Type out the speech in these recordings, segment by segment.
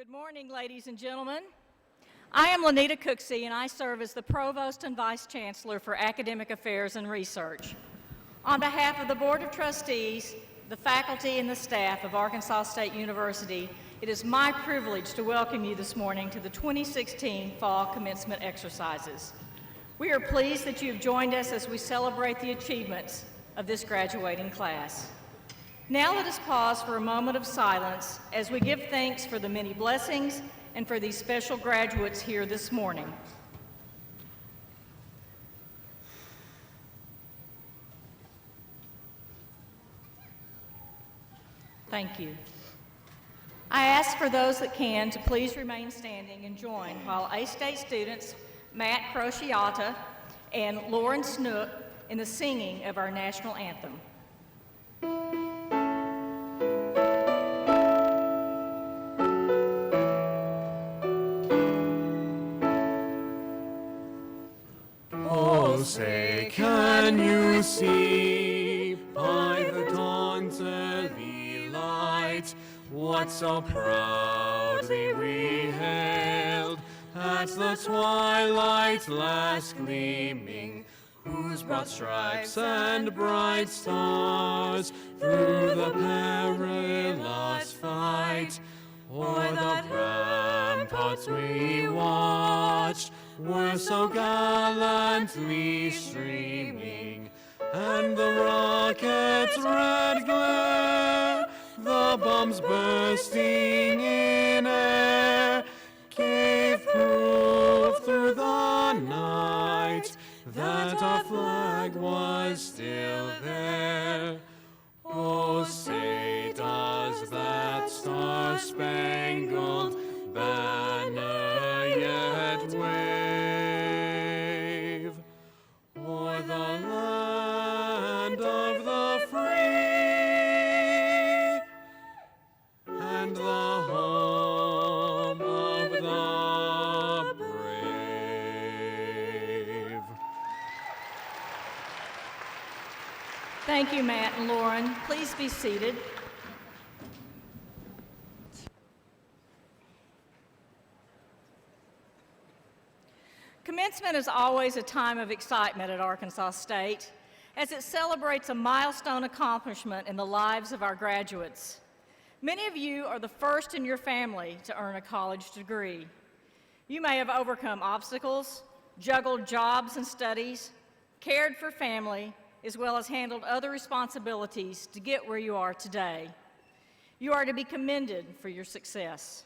Good morning, ladies and gentlemen. I am Lanita Cooksey, and I serve as the Provost and Vice Chancellor for Academic Affairs and Research. On behalf of the Board of Trustees, the faculty, and the staff of Arkansas State University, it is my privilege to welcome you this morning to the 2016 Fall Commencement Exercises. We are pleased that you have joined us as we celebrate the achievements of this graduating class. Now let us pause for a moment of silence as we give thanks for the many blessings and for these special graduates here this morning. Thank you. I ask for those that can to please remain standing and join while A-State students Matt Crociata and Lauren Snook in the singing of our national anthem. Oh, say, can you see by the dawn's early light what so proudly we hailed at the twilight's last gleaming, whose broad stripes and bright stars through the perilous fight o'er the ramparts we watched were so gallantly streaming, and the rocket's red glare, the bombs bursting in air, gave proof through the night that our flag was still there. Oh, say, does that star-spangled banner yet wave o'er the land of the free and the home of the brave? Thank you, Matt and Lauren. Please be seated. Commencement is always a time of excitement at Arkansas State, as it celebrates a milestone accomplishment in the lives of our graduates. Many of you are the first in your family to earn a college degree. You may have overcome obstacles, juggled jobs and studies, cared for family, as well as handled other responsibilities to get where you are today. You are to be commended for your success.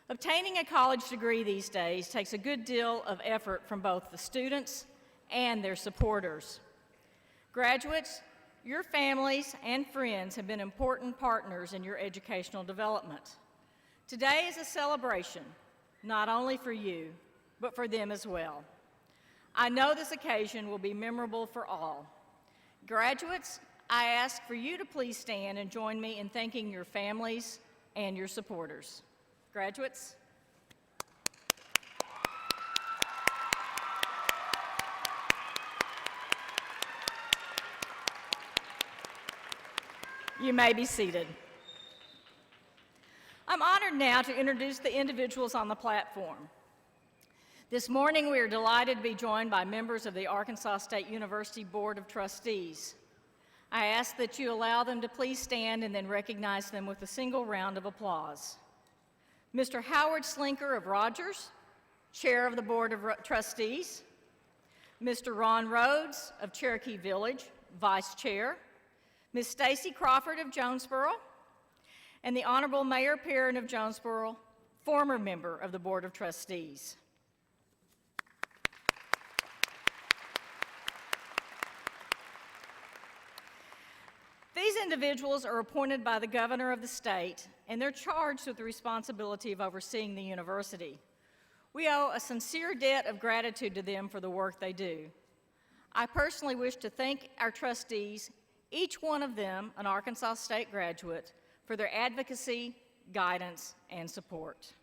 Obtaining a college degree these days takes a good deal of effort from both the students and their supporters. Graduates, your families and friends have been important partners in your educational development. Today is a celebration, not only for you, but for them as well. I know this occasion will be memorable for all. Graduates, I ask for you to please stand and join me in thanking your families and your supporters. Graduates. You may be seated. I'm honored now to introduce the individuals on the platform. This morning, we are delighted to be joined by members of the Arkansas State University Board of Trustees. I ask that you allow them to please stand and then recognize them with a single round of applause. Mr. Howard Slinker of Rogers, Chair of the Board of Trustees. Mr. Ron Rhodes of Cherokee Village, Vice Chair. Ms. Stacy Crawford of Jonesboro. And the Honorable Mayor Perrin of Jonesboro, former member of the Board of Trustees. These individuals are appointed by the governor of the state, and they're charged with the responsibility of overseeing the university. We owe a sincere debt of gratitude to them for the work they do. I personally wish to thank our trustees, each one of them an Arkansas State graduate, for their advocacy, guidance, and support.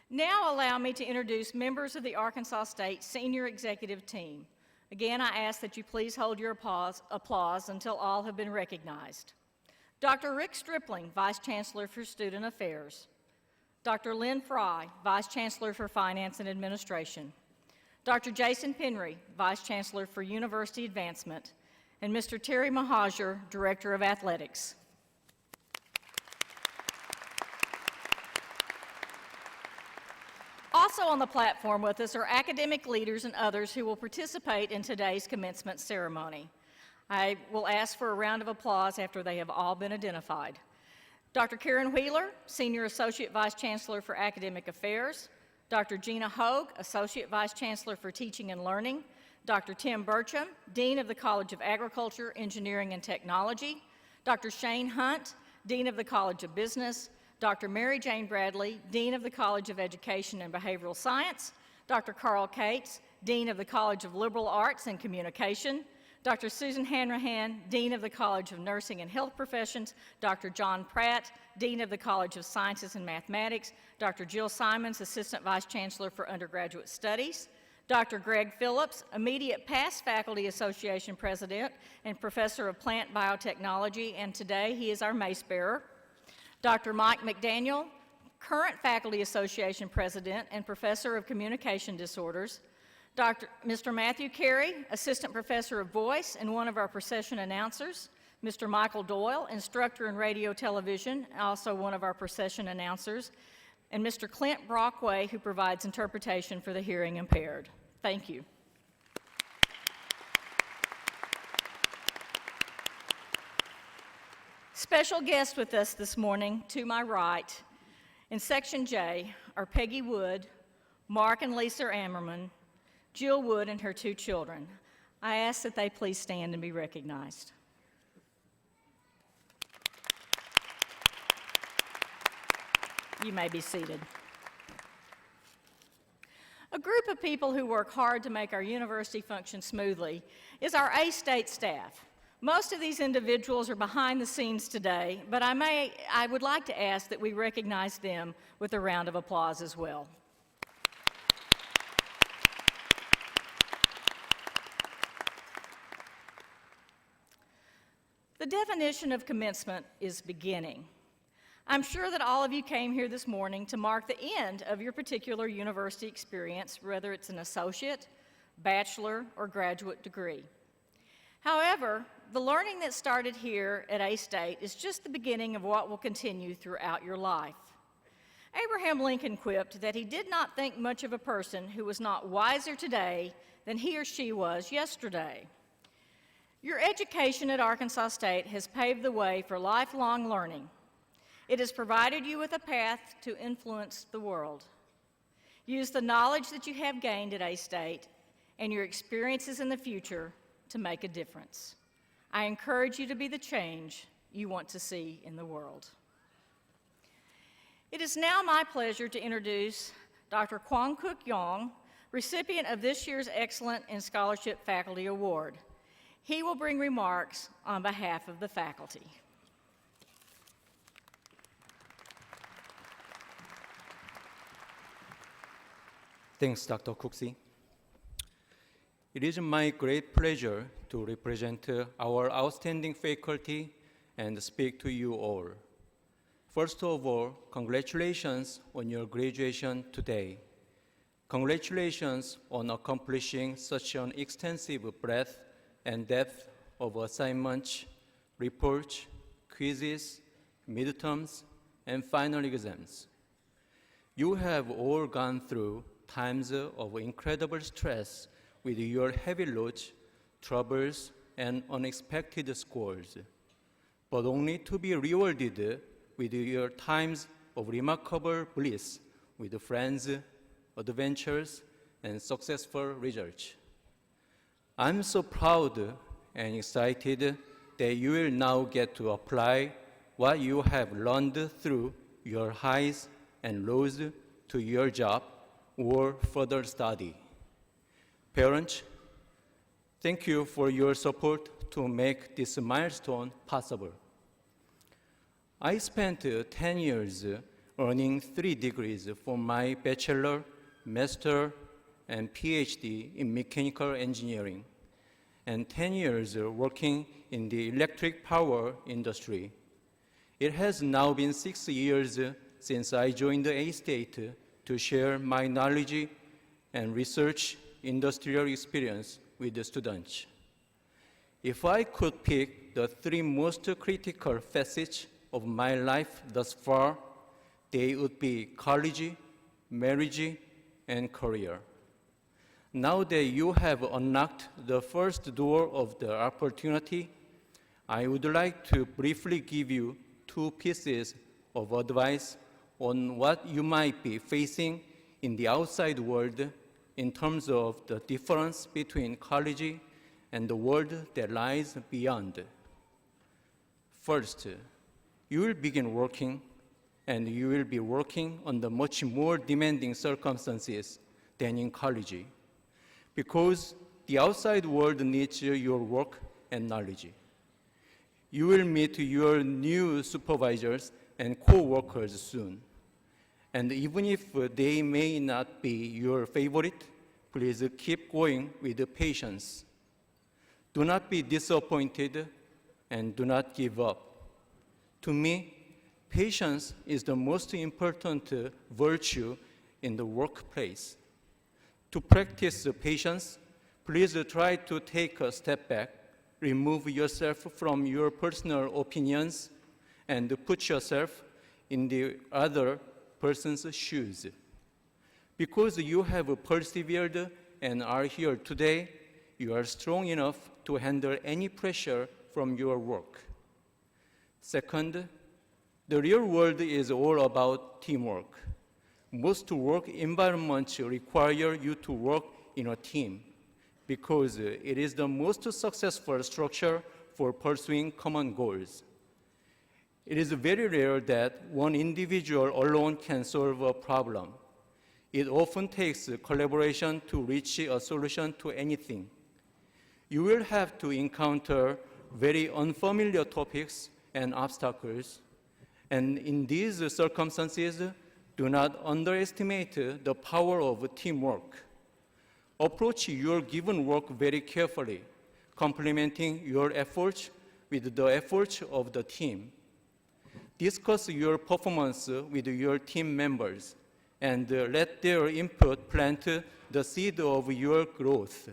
Now allow me to introduce members of the Arkansas State Senior Executive Team. Again, I ask that you please hold your applause until all have been recognized. Dr. Rick Stripling, Vice Chancellor for Student Affairs. Dr. Lynn Fry, Vice Chancellor for Finance and Administration, Dr. Jason Penry, Vice Chancellor for University Advancement, and Mr. Terry Mahajer, Director of Athletics. Also on the platform with us are academic leaders and others who will participate in today's commencement ceremony. I will ask for a round of applause after they have all been identified. Dr. Karen Wheeler, Senior Associate Vice Chancellor for Academic Affairs, Dr. Gina Hogue, Associate Vice Chancellor for Teaching and Learning, Dr. Tim Burcham, Dean of the College of Agriculture, Engineering and Technology, Dr. Shane Hunt, Dean of the College of Business, Dr. Mary Jane Bradley, Dean of the College of Education and Behavioral Science, Dr. Carl Cates, Dean of the College of Liberal Arts and Communication, Dr. Susan Hanrahan, Dean of the College of Nursing and Health Professions, Dr. John Pratt, Dean of the College of Sciences and Mathematics, Dr. Jill Simons, Assistant Vice Chancellor for Undergraduate Studies, Dr. Greg Phillips, immediate past Faculty Association President and Professor of Plant Biotechnology, and today he is our mace bearer, Dr. Mike McDaniel, current Faculty Association President and Professor of Communication Disorders, Mr. Matthew Carey, Assistant Professor of Voice and one of our procession announcers, Mr. Michael Doyle, Instructor in Radio Television, also one of our procession announcers, and Mr. Clint Brockway, who provides interpretation for the hearing impaired. Thank you. Special guests with us this morning, to my right, in Section J, are Peggy Wood, Mark and Lisa Ammerman, Jill Wood and her 2 children. I ask that they please stand and be recognized. You may be seated. A group of people who work hard to make our university function smoothly is our A-State staff. Most of these individuals are behind the scenes today, but I would like to ask that we recognize them with a round of applause as well. The definition of commencement is beginning. I'm sure that all of you came here this morning to mark the end of your particular university experience, whether it's an associate, bachelor, or graduate degree. However, the learning that started here at A-State is just the beginning of what will continue throughout your life. Abraham Lincoln quipped that he did not think much of a person who was not wiser today than he or she was yesterday. Your education at Arkansas State has paved the way for lifelong learning. It has provided you with a path to influence the world. Use the knowledge that you have gained at A-State and your experiences in the future to make a difference. I encourage you to be the change you want to see in the world. It is now my pleasure to introduce Dr. Kwang Cook Yong, recipient of this year's Excellent in Scholarship Faculty Award. He will bring remarks on behalf of the faculty. Thanks, Dr. Cooksey. It is my great pleasure to represent our outstanding faculty and speak to you all. First of all, congratulations on your graduation today. Congratulations on accomplishing such an extensive breadth and depth of assignments, reports, quizzes, midterms, and final exams. You have all gone through times of incredible stress with your heavy loads, troubles, and unexpected scores, but only to be rewarded with your times of remarkable bliss with friends, adventures, and successful results. I'm so proud and excited that you will now get to apply what you have learned through your highs and lows to your job or further study. Parents, thank you for your support to make this milestone possible. I spent 10 years earning 3 degrees for my bachelor, master, and PhD in mechanical engineering, and 10 years working in the electric power industry. It has now been 6 years since I joined the A-State to share my knowledge and research industrial experience with the students. If I could pick the three most critical facets of my life thus far, they would be college, marriage, and career. Now that you have unlocked the first door of the opportunity, I would like to briefly give you two pieces of advice on what you might be facing in the outside world in terms of the difference between college and the world that lies beyond. First, you will begin working, and you will be working under much more demanding circumstances than in college, because the outside world needs your work and knowledge. You will meet your new supervisors and co-workers soon. And even if they may not be your favorite, please keep going with patience. Do not be disappointed and do not give up. To me, patience is the most important virtue in the workplace. To practice patience, please try to take a step back, remove yourself from your personal opinions, and put yourself in the other person's shoes. Because you have persevered and are here today, you are strong enough to handle any pressure from your work. Second, the real world is all about teamwork. Most work environments require you to work in a team because it is the most successful structure for pursuing common goals. It is very rare that one individual alone can solve a problem. It often takes collaboration to reach a solution to anything. You will have to encounter very unfamiliar topics and obstacles, and in these circumstances, do not underestimate the power of teamwork. Approach your given work very carefully, complementing your efforts with the efforts of the team. Discuss your performance with your team members and let their input plant the seed of your growth.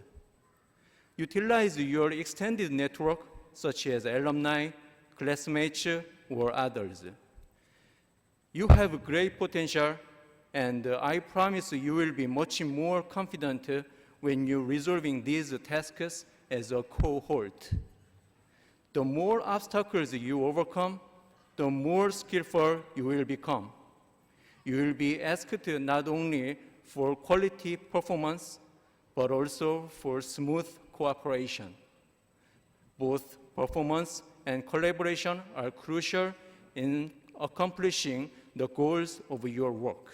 Utilize your extended network, such as alumni, classmates, or others. You have great potential, and I promise you will be much more confident when you're resolving these tasks as a cohort. The more obstacles you overcome, the more skillful you will become. You will be asked not only for quality performance, but also for smooth cooperation. Both performance and collaboration are crucial in accomplishing the goals of your work.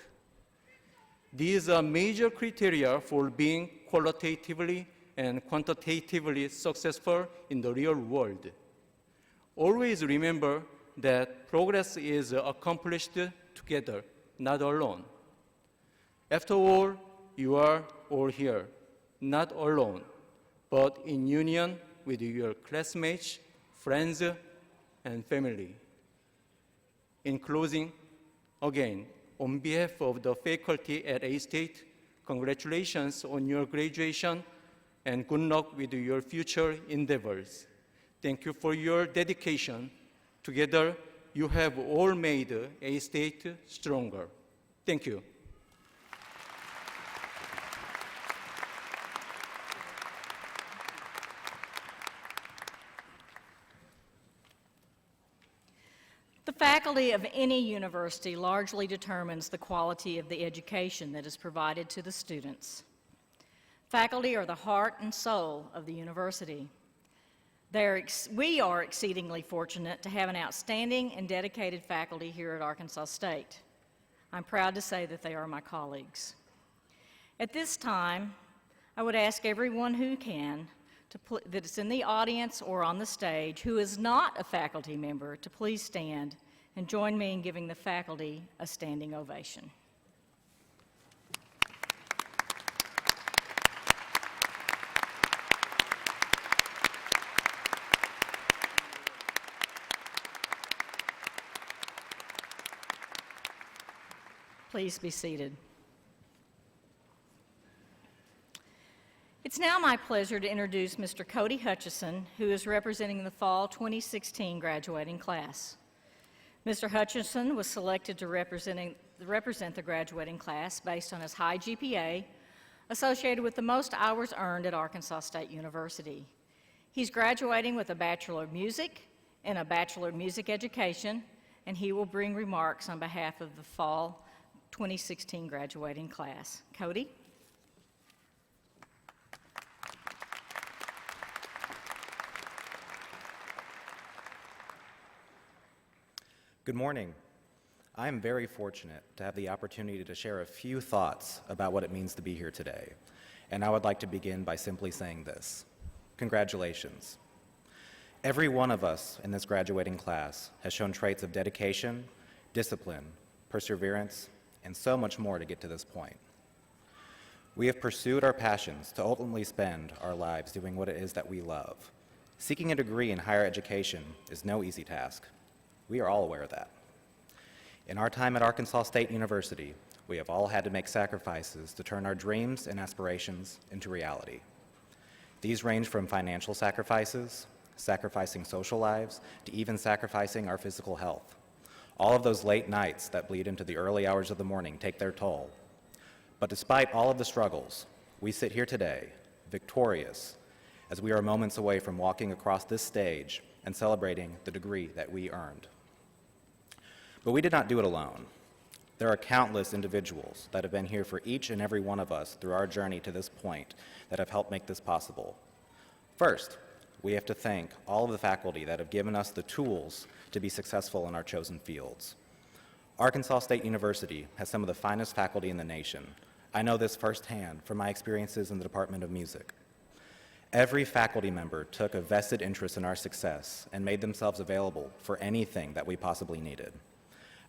These are major criteria for being qualitatively and quantitatively successful in the real world. Always remember that progress is accomplished together, not alone. After all, you are all here, not alone, but in union with your classmates, friends, and family. In closing, again, on behalf of the faculty at A-State, congratulations on your graduation and good luck with your future endeavors. Thank you for your dedication. Together, you have all made A-State stronger. Thank you. The faculty of any university largely determines the quality of the education that is provided to the students. Faculty are the heart and soul of the university. We are exceedingly fortunate to have an outstanding and dedicated faculty here at Arkansas State. I'm proud to say that they are my colleagues. At this time, I would ask everyone who can, that is in the audience or on the stage, who is not a faculty member, to please stand and join me in giving the faculty a standing ovation. Please be seated. It's now my pleasure to introduce Mr. Cody Hutchison, who is representing the Fall 2016 graduating class. Mr. Hutchison was selected to represent the graduating class based on his high GPA, associated with the most hours earned at Arkansas State University. He's graduating with a Bachelor of Music and a Bachelor of Music Education, and he will bring remarks on behalf of the Fall 2016 graduating class. Cody? Good morning. I am very fortunate to have the opportunity to share a few thoughts about what it means to be here today. And I would like to begin by simply saying this. Congratulations. Every one of us in this graduating class has shown traits of dedication, discipline, perseverance, and so much more to get to this point. We have pursued our passions to ultimately spend our lives doing what it is that we love. Seeking a degree in higher education is no easy task. We are all aware of that. In our time at Arkansas State University, we have all had to make sacrifices to turn our dreams and aspirations into reality. These range from financial sacrifices, sacrificing social lives, to even sacrificing our physical health. All of those late nights that bleed into the early hours of the morning take their toll. But despite all of the struggles, we sit here today, victorious, as we are moments away from walking across this stage and celebrating the degree that we earned. But we did not do it alone. There are countless individuals that have been here for each and every one of us through our journey to this point that have helped make this possible. First, we have to thank all of the faculty that have given us the tools to be successful in our chosen fields. Arkansas State University has some of the finest faculty in the nation. I know this firsthand from my experiences in the Department of Music. Every faculty member took a vested interest in our success and made themselves available for anything that we possibly needed.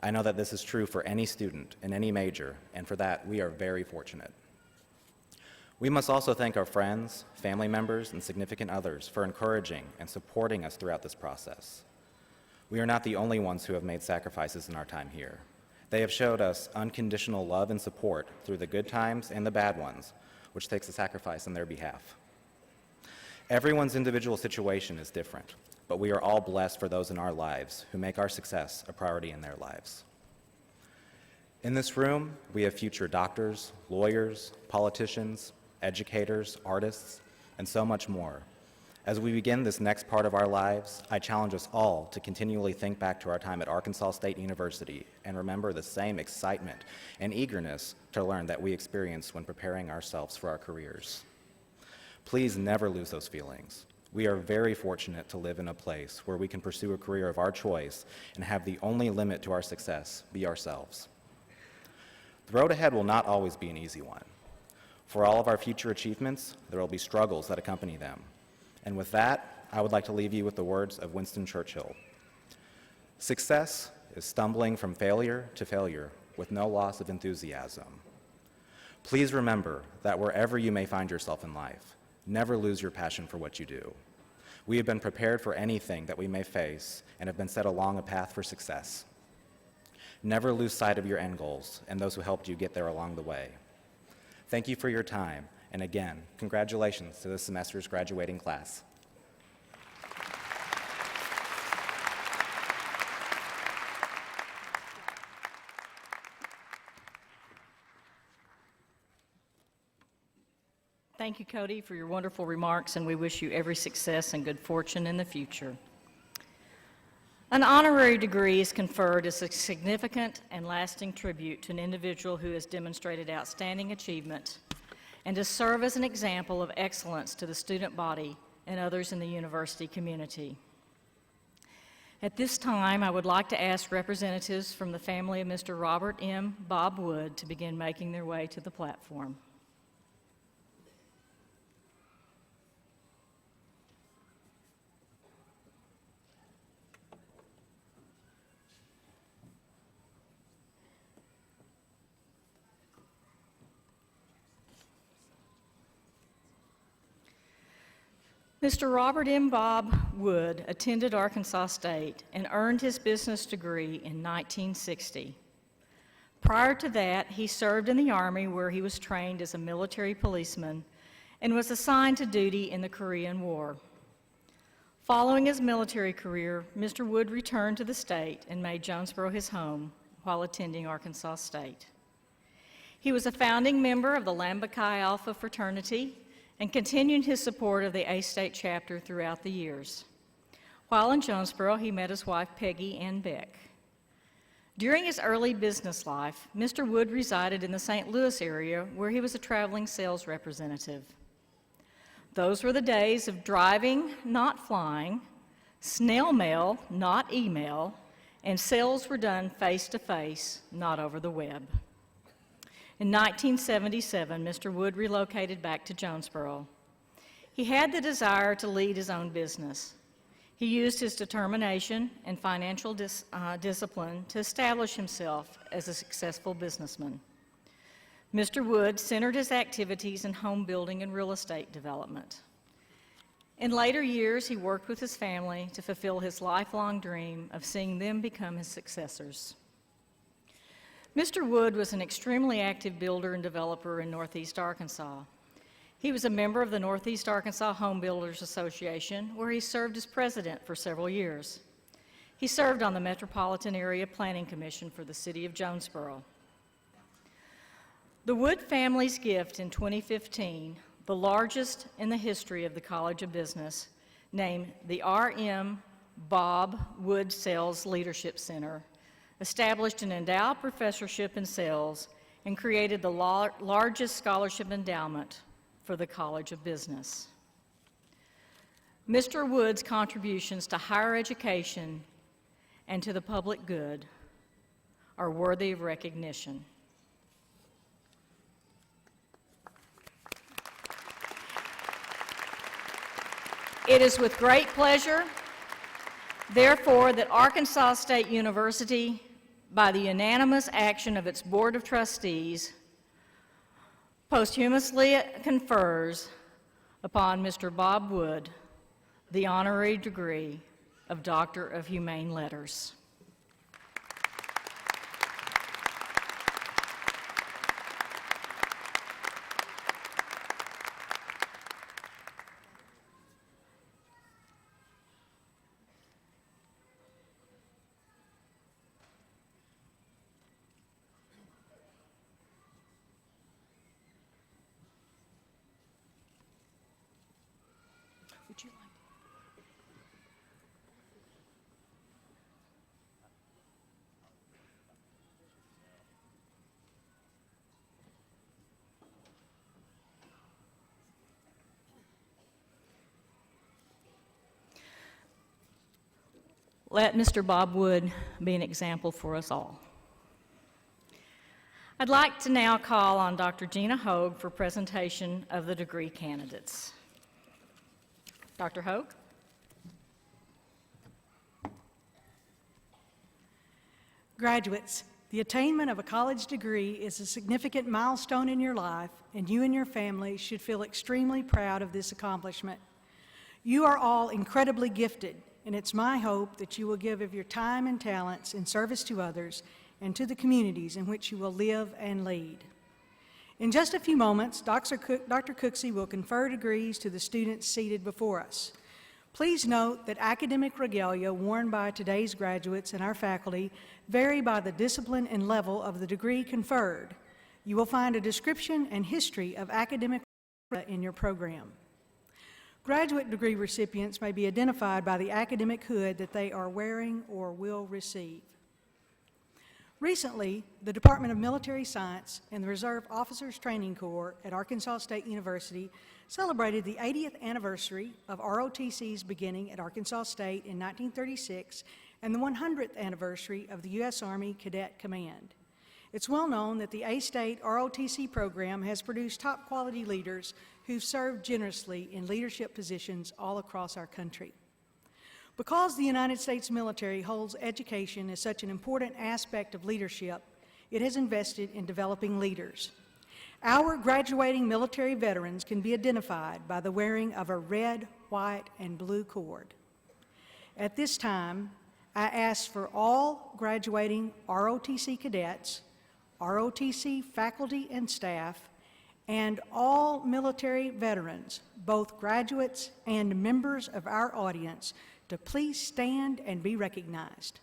I know that this is true for any student in any major, and for that, we are very fortunate. We must also thank our friends, family members, and significant others for encouraging and supporting us throughout this process. We are not the only ones who have made sacrifices in our time here. They have showed us unconditional love and support through the good times and the bad ones, which takes a sacrifice on their behalf. Everyone's individual situation is different, but we are all blessed for those in our lives who make our success a priority in their lives. In this room, we have future doctors, lawyers, politicians, educators, artists, and so much more. As we begin this next part of our lives, I challenge us all to continually think back to our time at Arkansas State University and remember the same excitement and eagerness to learn that we experienced when preparing ourselves for our careers. Please never lose those feelings. We are very fortunate to live in a place where we can pursue a career of our choice and have the only limit to our success be ourselves. The road ahead will not always be an easy one. For all of our future achievements, there will be struggles that accompany them. And with that, I would like to leave you with the words of Winston Churchill. Success is stumbling from failure to failure with no loss of enthusiasm. Please remember that wherever you may find yourself in life, never lose your passion for what you do. We have been prepared for anything that we may face and have been set along a path for success. Never lose sight of your end goals and those who helped you get there along the way. Thank you for your time, and again, congratulations to this semester's graduating class. Thank you, Cody, for your wonderful remarks, and we wish you every success and good fortune in the future. An honorary degree is conferred as a significant and lasting tribute to an individual who has demonstrated outstanding achievement and to serve as an example of excellence to the student body and others in the university community. At this time, I would like to ask representatives from the family of Mr. Robert M. Bob Wood to begin making their way to the platform. Mr. Robert M. Bob Wood attended Arkansas State and earned his business degree in 1960. Prior to that, he served in the Army where he was trained as a military policeman and was assigned to duty in the Korean War. Following his military career, Mr. Wood returned to the state and made Jonesboro his home while attending Arkansas State. He was a founding member of the Lambda Chi Alpha fraternity and continued his support of the A-State chapter throughout the years. While in Jonesboro, he met his wife, Peggy Ann Beck. During his early business life, Mr. Wood resided in the St. Louis area where he was a traveling sales representative. Those were the days of driving, not flying, snail mail, not email, and sales were done face-to-face, not over the web. In 1977, Mr. Wood relocated back to Jonesboro. He had the desire to lead his own business. He used his determination and financial discipline to establish himself as a successful businessman. Mr. Wood centered his activities in home building and real estate development. In later years, he worked with his family to fulfill his lifelong dream of seeing them become his successors. Mr. Wood was an extremely active builder and developer in Northeast Arkansas. He was a member of the Northeast Arkansas Home Builders Association, where he served as president for several years. He served on the Metropolitan Area Planning Commission for the city of Jonesboro. The Wood family's gift in 2015, the largest in the history of the College of Business, named the R.M. Bob Wood Sales Leadership Center, established an endowed professorship in sales, and created the largest scholarship endowment for the College of Business. Mr. Wood's contributions to higher education and to the public good are worthy of recognition. It is with great pleasure, therefore, that Arkansas State University, by the unanimous action of its Board of Trustees, posthumously confers upon Mr. Bob Wood the honorary degree of Doctor of Humane Letters. Would you like? Let Mr. Bob Wood be an example for us all. I'd like to now call on Dr. Gina Hogue for presentation of the degree candidates. Dr. Hogue. Graduates, the attainment of a college degree is a significant milestone in your life, and you and your family should feel extremely proud of this accomplishment. You are all incredibly gifted, and it's my hope that you will give of your time and talents in service to others and to the communities in which you will live and lead. In just a few moments, Dr. Cooksey will confer degrees to the students seated before us. Please note that academic regalia worn by today's graduates and our faculty vary by the discipline and level of the degree conferred. You will find a description and history of academic regalia in your program. Graduate degree recipients may be identified by the academic hood that they are wearing or will receive. Recently, the Department of Military Science and the Reserve Officers Training Corps at Arkansas State University celebrated the 80th anniversary of ROTC's beginning at Arkansas State in 1936 and the 100th anniversary of the U.S. Army Cadet Command. It's well known that the A-State ROTC program has produced top quality leaders who've served generously in leadership positions all across our country. Because the United States military holds education as such an important aspect of leadership, it has invested in developing leaders. Our graduating military veterans can be identified by the wearing of a red, white, and blue cord. At this time, I ask for all graduating ROTC cadets ROTC faculty and staff, and all military veterans, both graduates and members of our audience, to please stand and be recognized.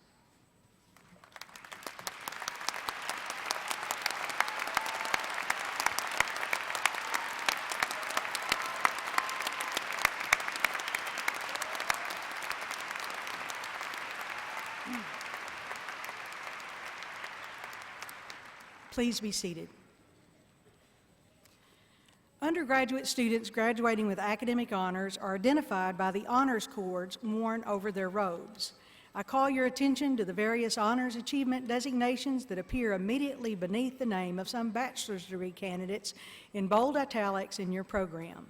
Please be seated. Undergraduate students graduating with academic honors are identified by the honors cords worn over their robes. I call your attention to the various honors achievement designations that appear immediately beneath the name of some bachelor's degree candidates in bold italics in your program.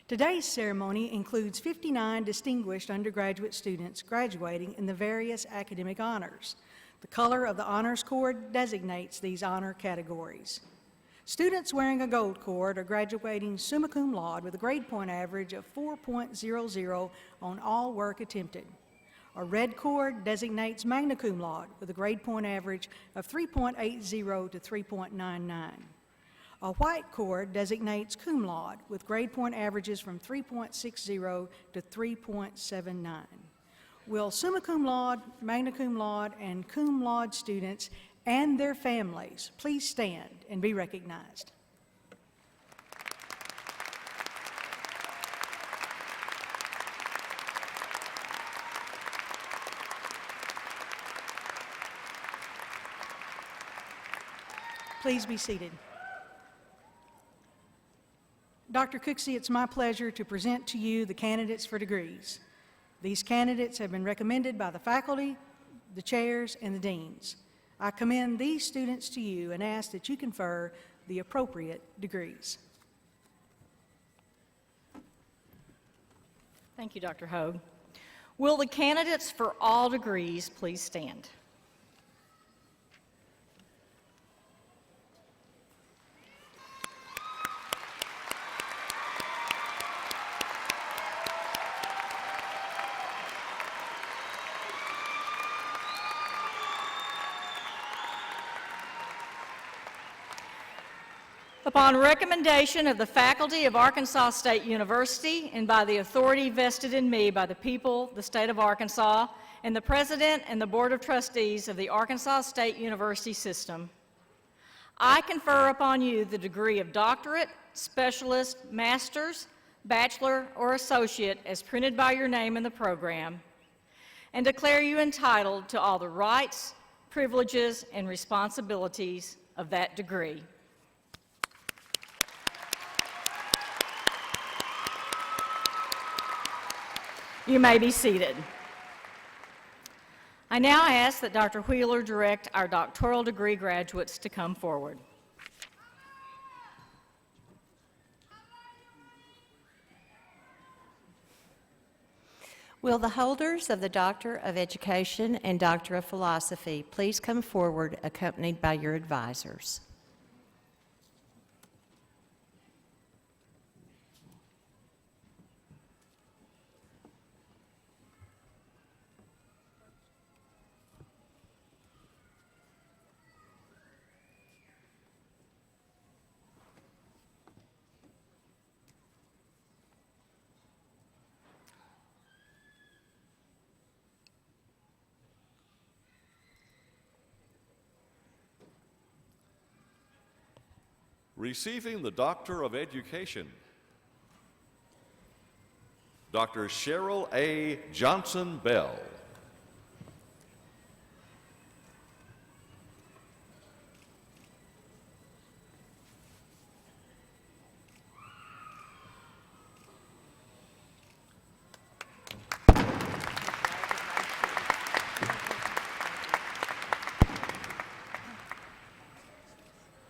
Today's ceremony includes 59 distinguished undergraduate students graduating in the various academic honors. The color of the honors cord designates these honor categories. Students wearing a gold cord are graduating summa cum laude with a grade point average of 4.00 on all work attempted. A red cord designates magna cum laude with a grade point average of 3.80 to 3.99. A white cord designates cum laude with grade point averages from 3.60 to 3.79. Will summa cum laude, magna cum laude, and cum laude students and their families please stand and be recognized? Please be seated. Dr. Cooksey, it's my pleasure to present to you the candidates for degrees. These candidates have been recommended by the faculty, the chairs, and the deans. I commend these students to you and ask that you confer the appropriate degrees. Thank you, Dr. Hogue. Will the candidates for all degrees please stand? Upon recommendation of the faculty of Arkansas State University and by the authority vested in me by the people, the state of Arkansas, and the president and the board of trustees of the Arkansas State University system, I confer upon you the degree of doctorate, specialist, master's, bachelor, or associate as printed by your name in the program, and declare you entitled to all the rights, privileges, and responsibilities of that degree. You may be seated. I now ask that Dr. Wheeler direct our doctoral degree graduates to come forward. Will the holders of the Doctor of Education and Doctor of Philosophy please come forward accompanied by your advisors? Receiving the Doctor of Education, Dr. Cheryl A. Johnson Bell.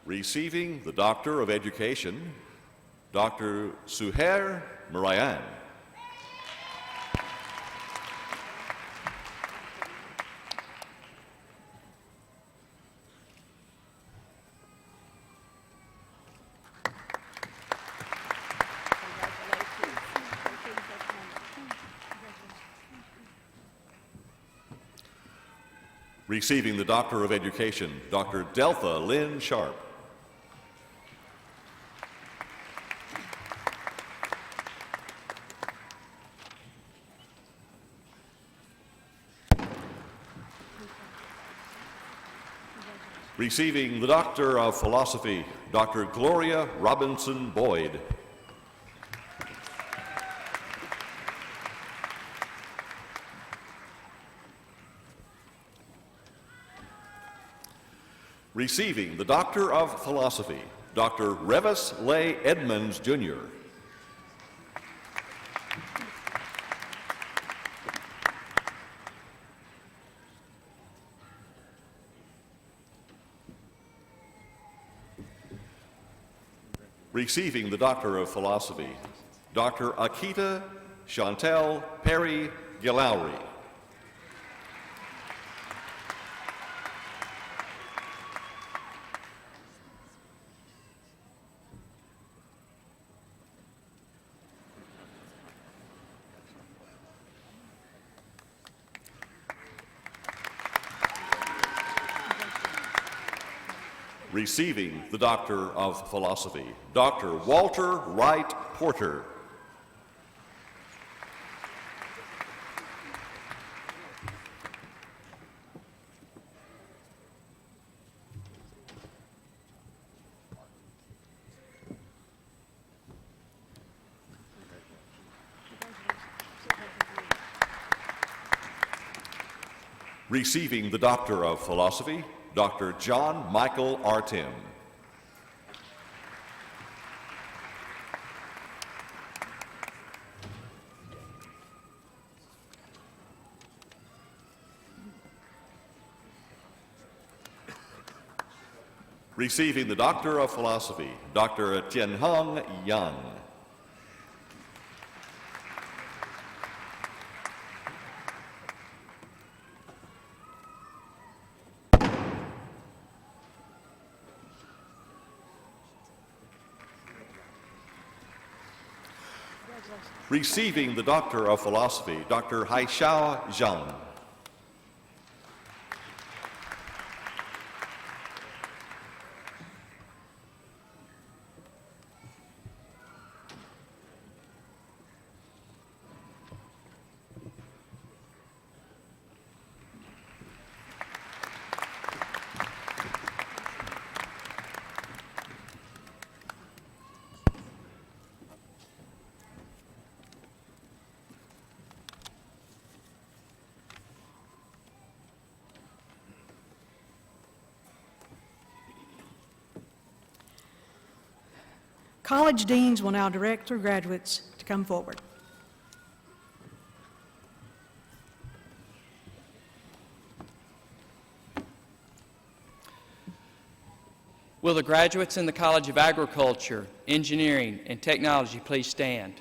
Receiving the Doctor of Education, Dr. Suhair Marayan. Receiving the Doctor of Education, Dr. Deltha Lynn Sharp. Receiving the Doctor of Philosophy, Dr. Gloria Robinson Boyd. Receiving the Doctor of Philosophy, Dr. Revis Lay Edmonds, Jr. Receiving the Doctor of Philosophy, Dr. Akita Chantel Perry Gilowry. Receiving the Doctor of Philosophy, Dr. Walter Wright Porter. Receiving the Doctor of Philosophy, Dr. John Michael Artem. Receiving the Doctor of Philosophy, Dr. Tianhong Yang. Receiving the Doctor of Philosophy, Dr. Haishao Zhang. College deans will now direct their graduates to come forward. Will the graduates in the College of Agriculture, Engineering, and Technology please stand?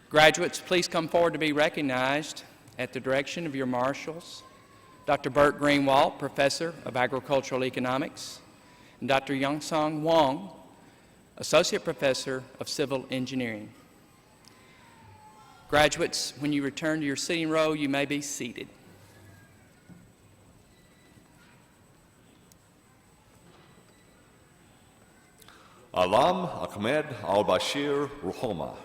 Graduates, please come forward to be recognized at the direction of your marshals, Dr. Bert Greenwald, Professor of Agricultural Economics, and Dr. Youngsong Wong, Associate Professor of Civil Engineering. Graduates, when you return to your sitting row, you may be seated. Alam Ahmed Al-Bashir Ruhoma.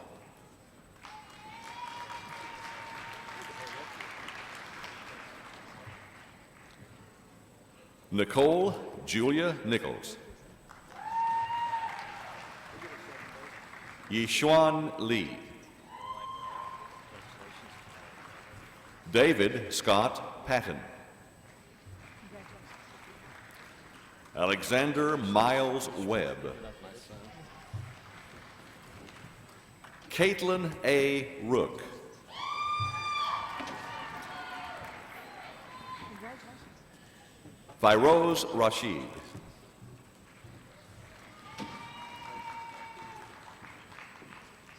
Nicole Julia Nichols. Yishuan Lee. David Scott Patton. Alexander Miles Webb. Caitlin A. Rook. Firoz Rashid.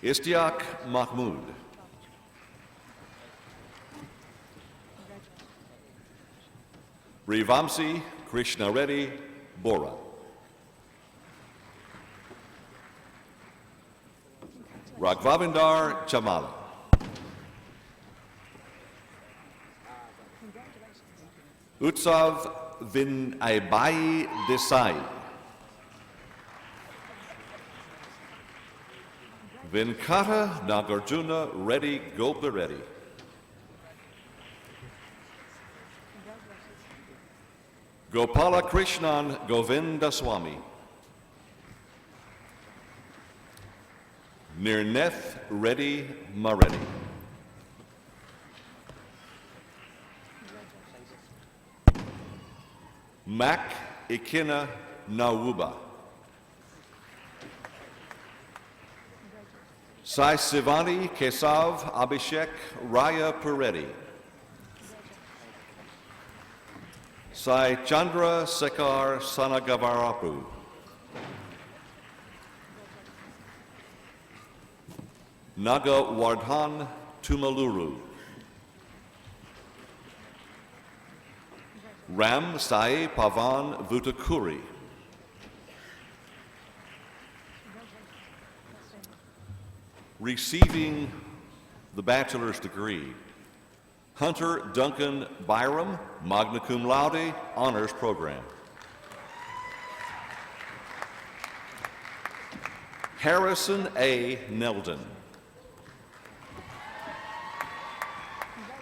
Istiak Mahmood. Rivamsi Krishna Reddy Bora. Raghavindar Chamala. Utsav Vinaybai Desai. Venkata Nagarjuna Reddy Gopareddy. Gopala Krishnan Govindaswamy. Nirneth Reddy Mareddy. Mac Ikina Nawuba. Sai Sivani Kesav Abhishek Raya Pureddy. Sai Chandra Sekar Sanagavarapu. Naga Wardhan Tumaluru. Ram Sai Pavan Vutakuri. Receiving the bachelor's degree, Hunter Duncan Byram, magna cum laude, honors program. Harrison A. Neldon.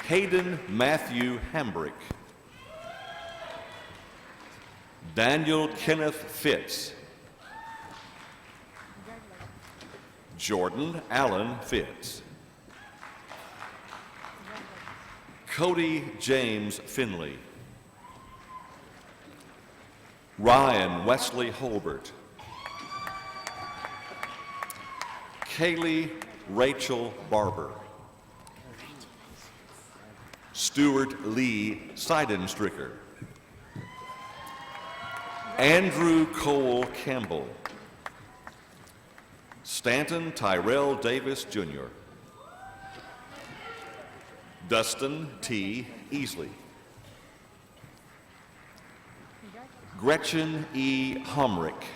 Hayden Matthew Hambrick. Daniel Kenneth Fitz. Jordan Allen Fitz. Cody James Finley. Ryan Wesley Holbert. Kaylee Rachel Barber. Stuart Lee Seidenstricker. Andrew Cole Campbell. Stanton Tyrell Davis, Jr. Dustin T. Easley. Gretchen E. Homrick.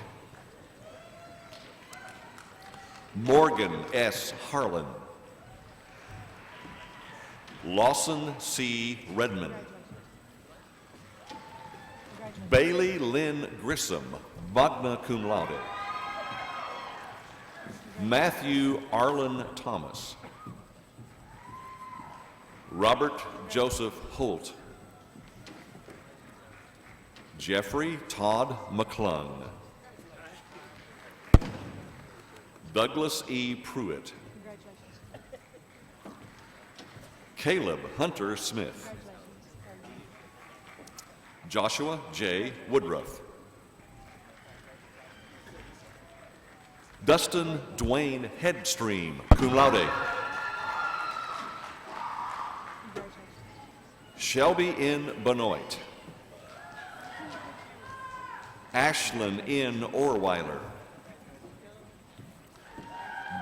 Morgan S. Harlan. Lawson C. Redmond. Bailey Lynn Grissom, magna cum laude. Matthew Arlen Thomas. Robert Joseph Holt. Jeffrey Todd McClung. Douglas E. Pruitt. Caleb Hunter Smith. Joshua J. Woodruff. Dustin Dwayne Headstream, cum laude. Shelby N. Benoit. Ashlyn N. Orweiler.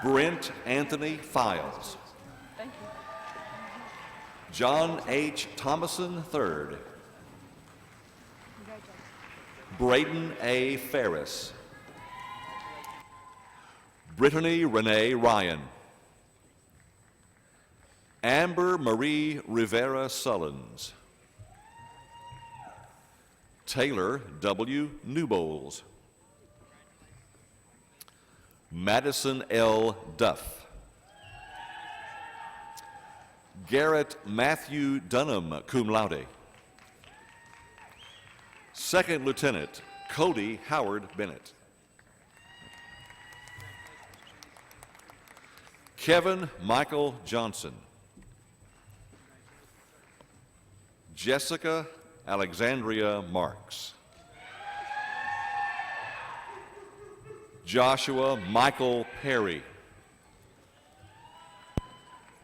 Brent Anthony Files. John H. Thomason III. Braden A. Ferris. Brittany Renee Ryan. Amber Marie Rivera Sullins. Taylor W. Newbolds. Madison L. Duff. Garrett Matthew Dunham, cum laude. Second Lieutenant Cody Howard Bennett. Kevin Michael Johnson. Jessica Alexandria Marks. Joshua Michael Perry.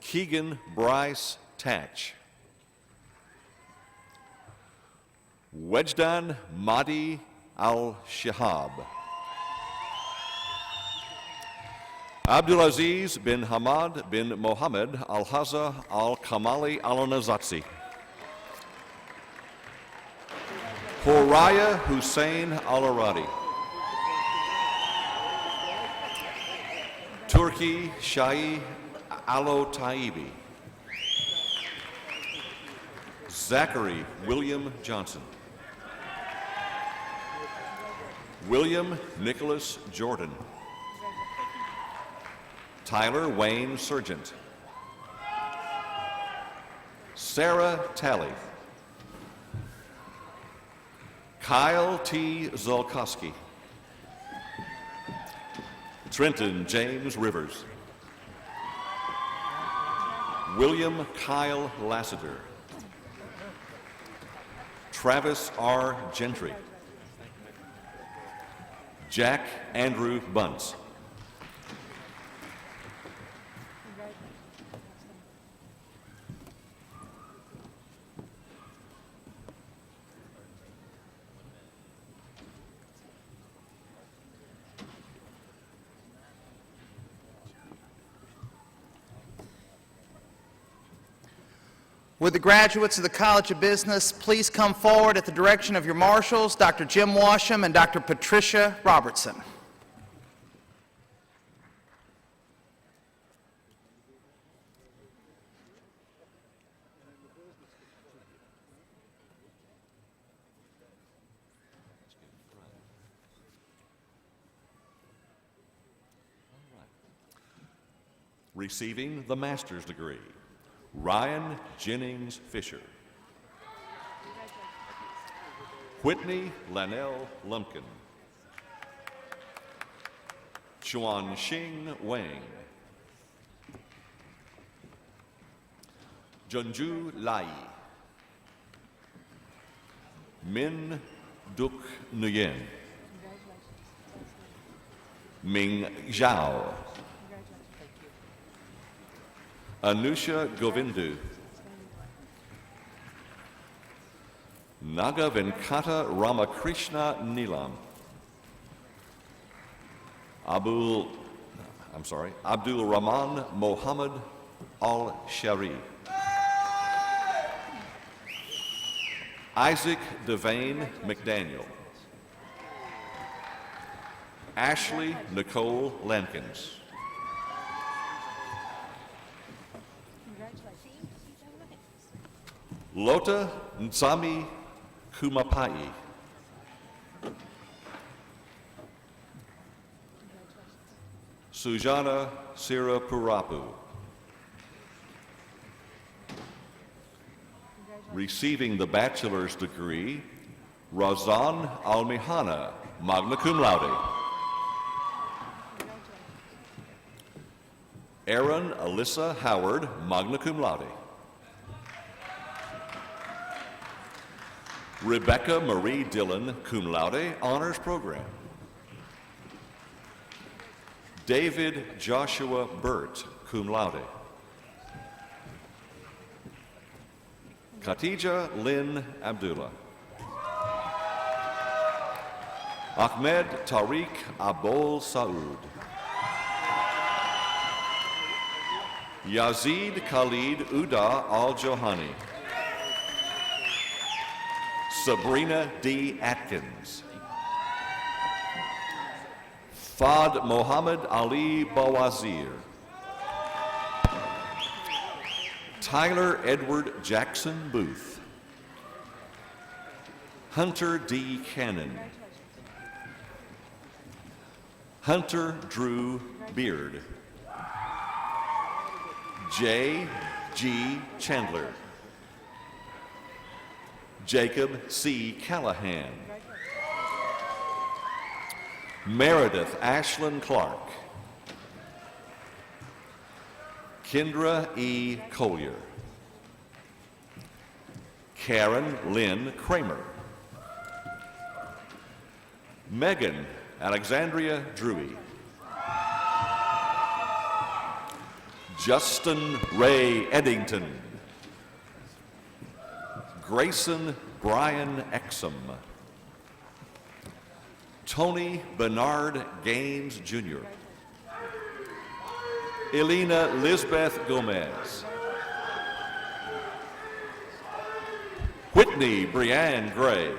Keegan Bryce Tatch. Wejdan Mahdi Al-Shihab. Abdulaziz bin Hamad bin Mohammed Al-Haza Al-Kamali Al-Nazatsi. Horaya Hussein Al-Aradi. Turki Shai Alo Taibi. Zachary William Johnson. William Nicholas Jordan. Tyler Wayne Sargent. Sarah Talley. Kyle T. Zolkowski. Trenton James Rivers. William Kyle Lassiter. Travis R. Gentry. Jack Andrew Bunce. Would the graduates of the College of Business please come forward at the direction of your marshals, Dr. Jim Washam and Dr. Patricia Robertson. Receiving the master's degree, Ryan Jennings Fisher. Whitney Lanell Lumpkin. Chuan Xing Wang. Junju Lai. Min Duk Nguyen. Ming Zhao. Anusha Govindu. Naga Venkata Ramakrishna Neelam. Abdul Rahman Mohammed Al-Shari. Isaac Devane McDaniel. Ashley Nicole Lankins. Lota Nsami Kumapai. Sujana Sirapurapu. Receiving the bachelor's degree, Razan Almihana, magna cum laude. Erin Alyssa Howard, magna cum laude. Rebecca Marie Dillon, cum laude, honors program. David Joshua Burt, cum laude. Khatija Lynn Abdullah. Ahmed Tariq Abol Saud. Yazid Khalid Uda Al-Johani. Sabrina D. Atkins. Fad Mohammed Ali Bawazir. Tyler Edward Jackson Booth. Hunter D. Cannon. Hunter Drew Beard. J. G. Chandler. Jacob C. Callahan. Meredith Ashlyn Clark. Kendra E. Collier. Karen Lynn Kramer. Megan Alexandria Drewy. Justin Ray Eddington. Grayson Brian Exum. Tony Bernard Gaines Jr. Elena Lisbeth Gomez. Whitney Brianne Gray.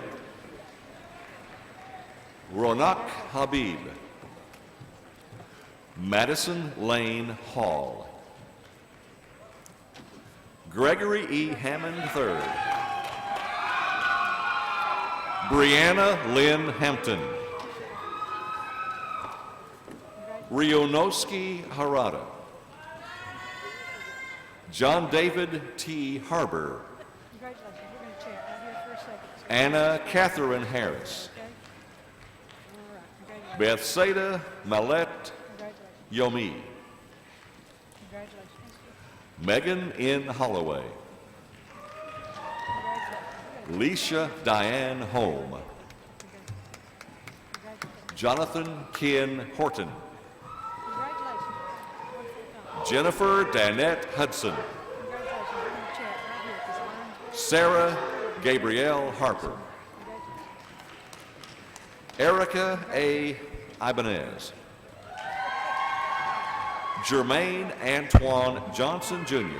Ronak Habib. Madison Lane Hall. Gregory E. Hammond III. Brianna Lynn Hampton. Rionoski Harada. John David T. Harbour. Congratulations. We're going to chat right here for a second. Anna Catherine Harris. Okay? All right. Congratulations. Bethsaida Malet Congratulations. Yomi. Congratulations. Megan N. Holloway. Leisha Diane Holm. Jonathan Ken Horton. Congratulations. Jennifer Danette Hudson. Congratulations. We're going to chat right here because mine's Sarah Gabrielle Harper. Erica A. Ibanez. Jermaine Antoine Johnson, Jr.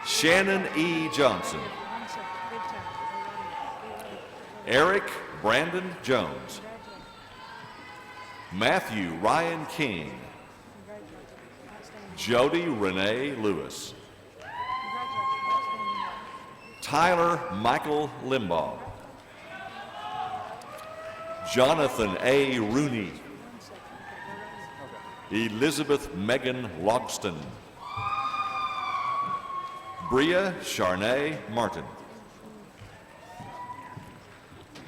Shannon E. Johnson. 1 second. Good time. Eric Brandon Jones. Matthew Ryan King. Jody Renee Lewis. Tyler Michael Limbaugh. Jonathan A. Rooney. Elizabeth Megan Logston. Bria Charnay Martin.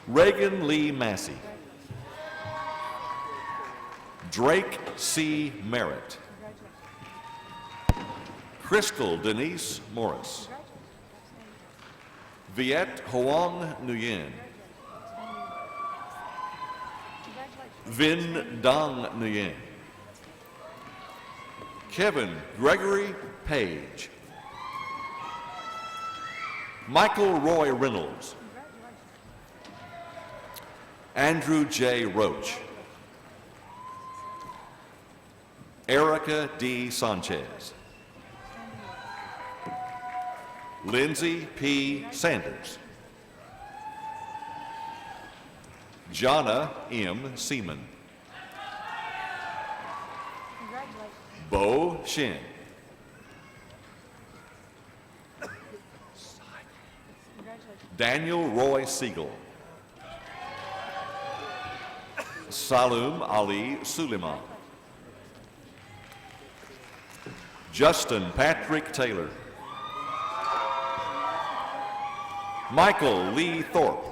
Reagan Lee Massey. Drake C. Merritt. Crystal Denise Morris. Viet Hoang Nguyen. Vin Dong Nguyen. Kevin Gregory Page. Michael Roy Reynolds. Andrew J. Roach. Erica D. Sanchez. Lindsay P. Sanders. Jonna M. Seaman. Bo Shin. Daniel Roy Siegel. Salum Ali Suleiman. Justin Patrick Taylor. Michael Lee Thorpe.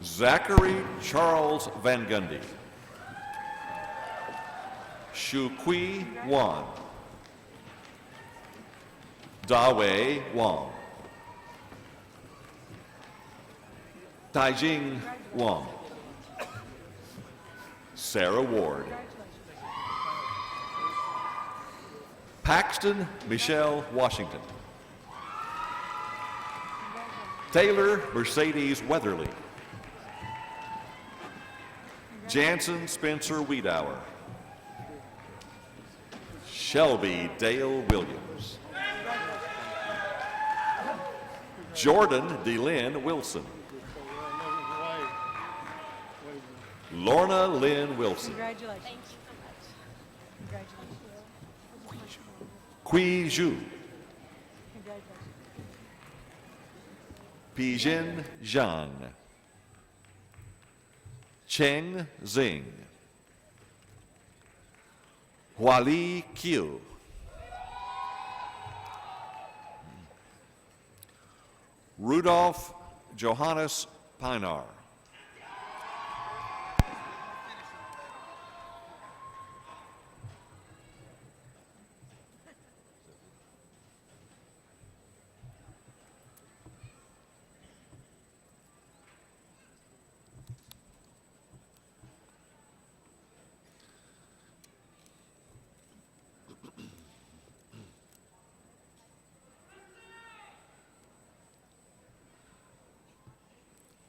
Zachary Charles Van Gundy. Shu-Kui Wan. Da-Wei Wang. Taijing Wang. Sarah Ward. Paxton Michelle Washington. Taylor Mercedes Weatherly. Jansen Spencer Wiedauer. Shelby Dale Williams. Jordan DeLynn Wilson. Lorna Lynn Wilson. Congratulations. Thank you so much. Congratulations. Kui Zhu. Congratulations. Pijin Zhang. Cheng Zing. Huali Qiu. Rudolph Johannes Pinar.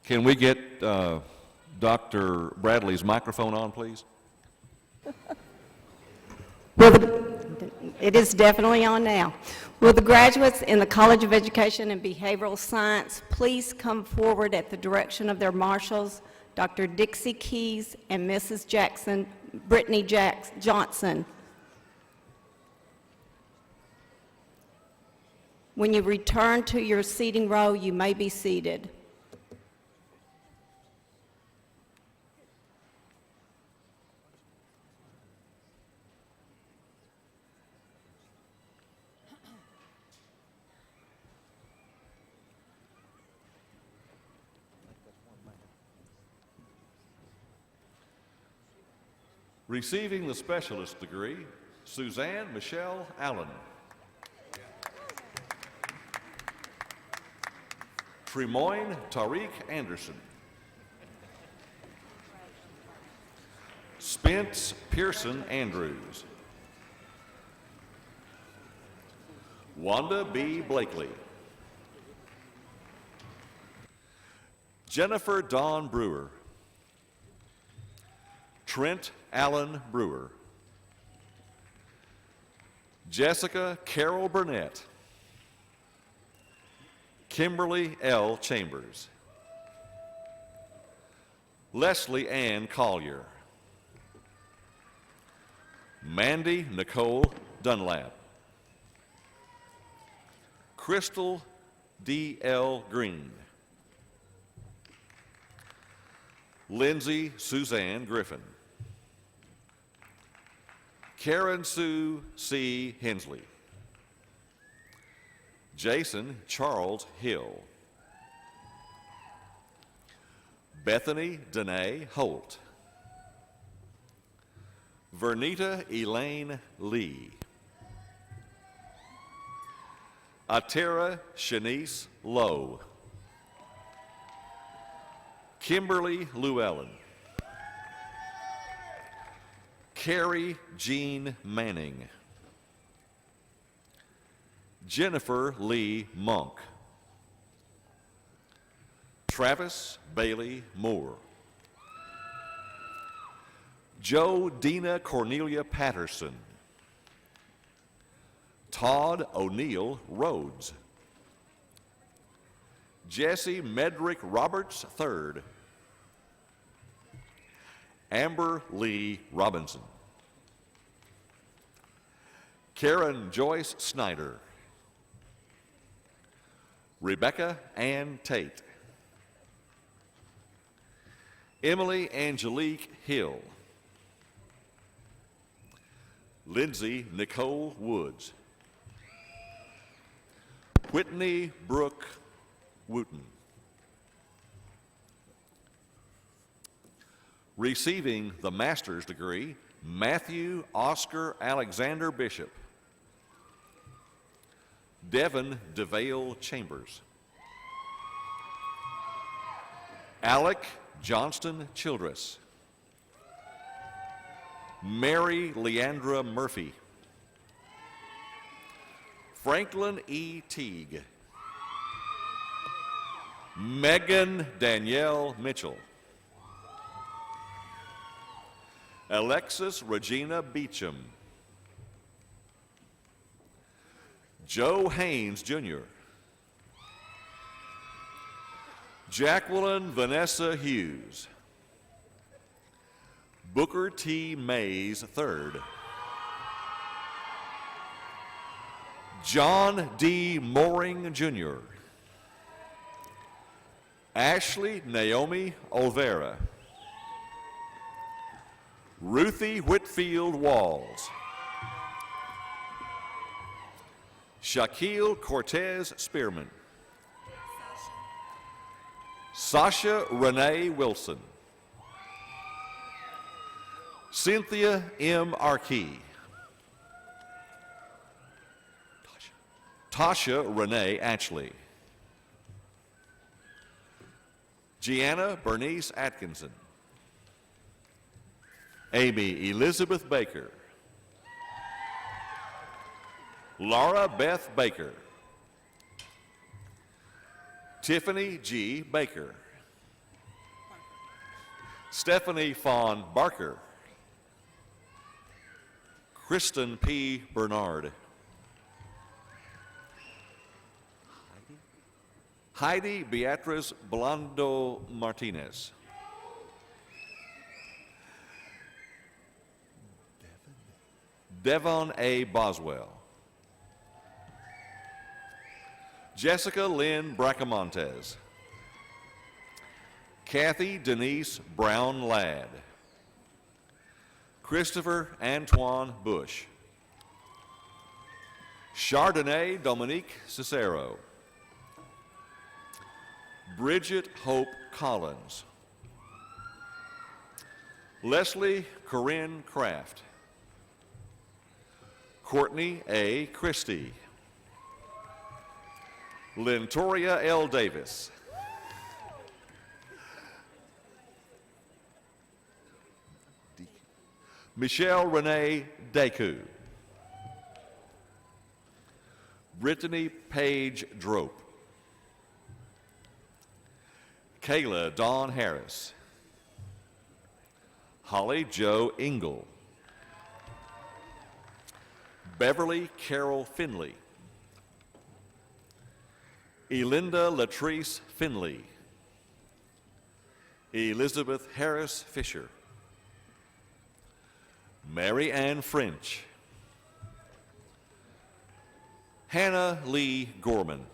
Can we get Dr. Bradley's microphone on, please? It is definitely on now. Will the graduates in the College of Education and Behavioral Science please come forward at the direction of their marshals, Dr. Dixie Keys and Mrs. Jackson, Brittany Johnson. When you return to your seating row, you may be seated. Receiving the specialist degree, Suzanne Michelle Allen. Tremoyne Tariq Anderson. Spence Pearson Andrews. Wanda B. Blakely. Jennifer Dawn Brewer. Trent Allen Brewer. Jessica Carol Burnett. Kimberly L. Chambers. Leslie Ann Collier. Mandy Nicole Dunlap. Crystal D. L. Green. Lindsay Suzanne Griffin. Karen Sue C. Hensley. Jason Charles Hill. Bethany Danae Holt. Vernita Elaine Lee. Atera Shanice Lowe. Kimberly Llewellyn. Carrie Jean Manning. Jennifer Lee Monk. Travis Bailey Moore. Joe Dina Cornelia Patterson. Todd O'Neill Rhodes. Jesse Medrick Roberts III. Amber Lee Robinson. Karen Joyce Snyder. Rebecca Ann Tate. Emily Angelique Hill. Lindsay Nicole Woods. Whitney Brooke Wooten. Receiving the master's degree, Matthew Oscar Alexander Bishop. Devin DeVale Chambers. Alec Johnston Childress. Mary Leandra Murphy. Franklin E. Teague. Megan Danielle Mitchell. Alexis Regina Beecham. Joe Haynes, Jr. Jacqueline Vanessa Hughes. Booker T. Mays, III. John D. Mooring, Jr. Ashley Naomi Olvera. Ruthie Whitfield Walls. Shaquille Cortez Spearman. Sasha Renee Wilson. Cynthia M. Arkey. Tasha Renee Atchley. Gianna Bernice Atkinson. Amy Elizabeth Baker. Laura Beth Baker. Tiffany G. Baker. Stephanie Fawn Barker. Kristen P. Bernard. Heidi Beatriz Blondo Martinez. Devon A. Boswell. Jessica Lynn Bracamontes. Kathy Denise Brown Ladd. Christopher Antoine Bush. Chardonnay Dominique Cicero. Bridget Hope Collins. Leslie Corinne Kraft. Courtney A. Christie. Lentoria L. Davis. Michelle Renee Deku. Brittany Page Drope. Kayla Dawn Harris. Holly Jo Engel. Beverly Carol Finley. Elinda Latrice Finley. Elizabeth Harris Fisher. Mary Ann French. Hannah Lee Gorman.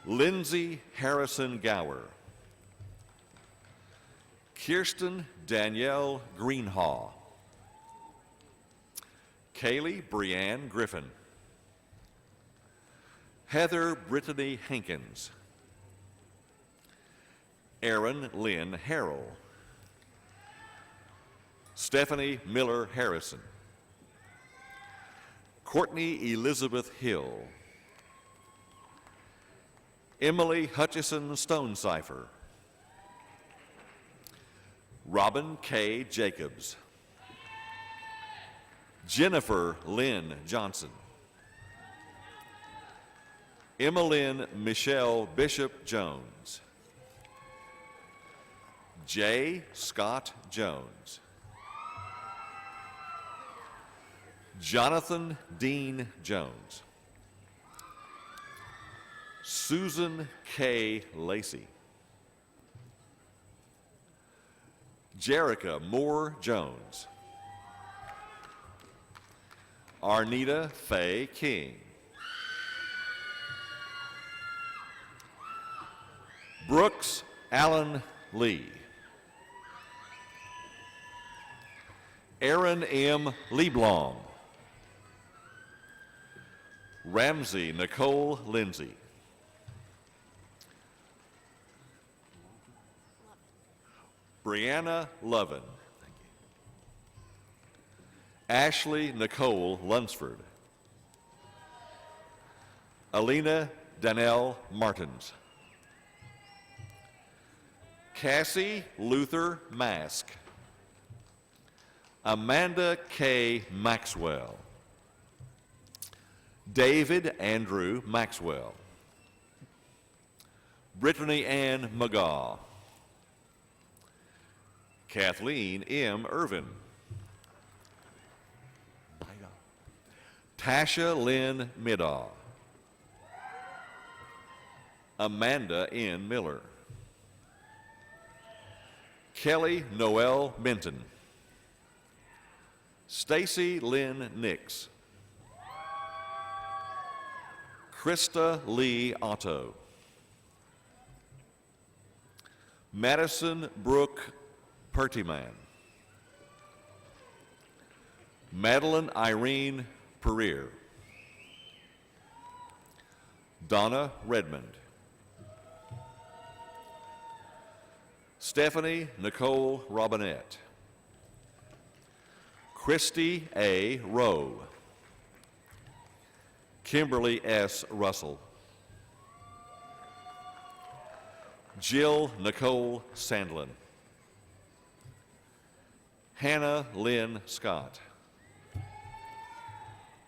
Lindsay Harrison Gower. Kirsten Danielle Greenhaw. Kaylee Brianne Griffin. Heather Brittany Hankins. Erin Lynn Harrell. Stephanie Miller Harrison. Courtney Elizabeth Hill. Emily Hutchison Stonecipher. Robin K. Jacobs. Jennifer Lynn Johnson. Emmeline Michelle Bishop Jones. J. Scott Jones. Jonathan Dean Jones. Susan K. Lacey. Jerica Moore Jones. Arnita Faye King. Brooks Allen Lee. Aaron M. Leblong. Ramsey Nicole Lindsay. Brianna Lovin. Ashley Nicole Lunsford. Alina Danelle Martins. Cassie Luther Mask. Amanda K. Maxwell. David Andrew Maxwell. Brittany Ann McGaw. Kathleen M. Irvin. Tasha Lynn Middaw. Amanda N. Miller. Kelly Noel Benton. Stacy Lynn Nix. Krista Lee Otto. Madison Brooke Pertyman. Madeline Irene Pereira. Donna Redmond. Stephanie Nicole Robinette. Christy A. Rowe. Kimberly S. Russell. Jill Nicole Sandlin. Hannah Lynn Scott.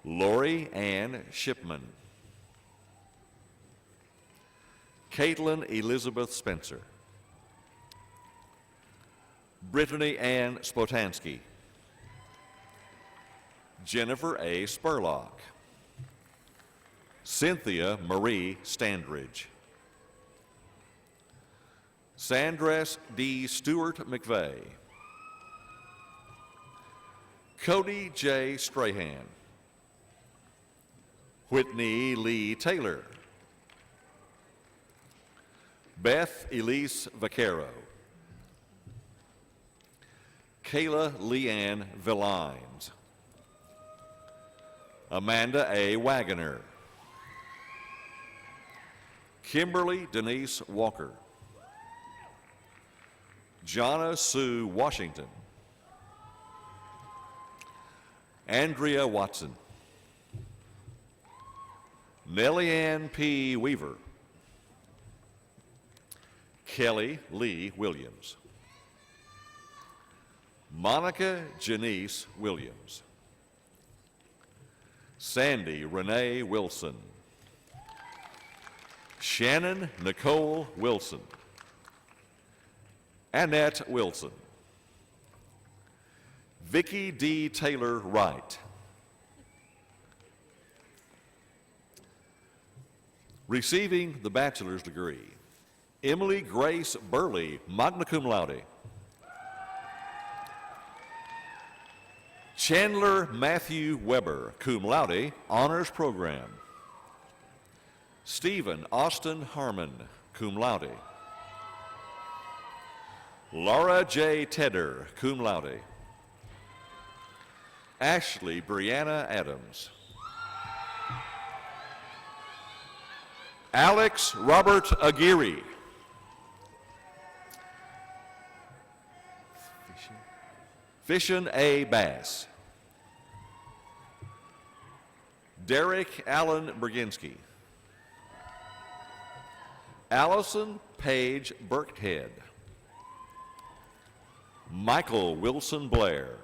Lori Ann Shipman. Caitlin Elizabeth Spencer. Brittany Ann Spotansky. Jennifer A. Spurlock. Cynthia Marie Standridge. Sandress D. Stewart McVeigh. Cody J. Strahan. Whitney Lee Taylor. Beth Elise Vaquero. Kayla Leanne Villines. Amanda A. Wagoner. Kimberly Denise Walker. Jonna Sue Washington. Andrea Watson. Nellie Ann P. Weaver. Kelly Lee Williams. Monica Janice Williams. Sandy Renee Wilson. Shannon Nicole Wilson. Annette Wilson. Vicki D. Taylor Wright. Receiving the bachelor's degree, Emily Grace Burley, magna cum laude. Chandler Matthew Weber, cum laude, honors program. Stephen Austin Harmon, cum laude. Laura J. Tedder, cum laude. Ashley Brianna Adams. Alex Robert Aguirre. Fishin A. Bass. Derek Allen Berginski. Allison Page Burkhead. Michael Wilson Blair.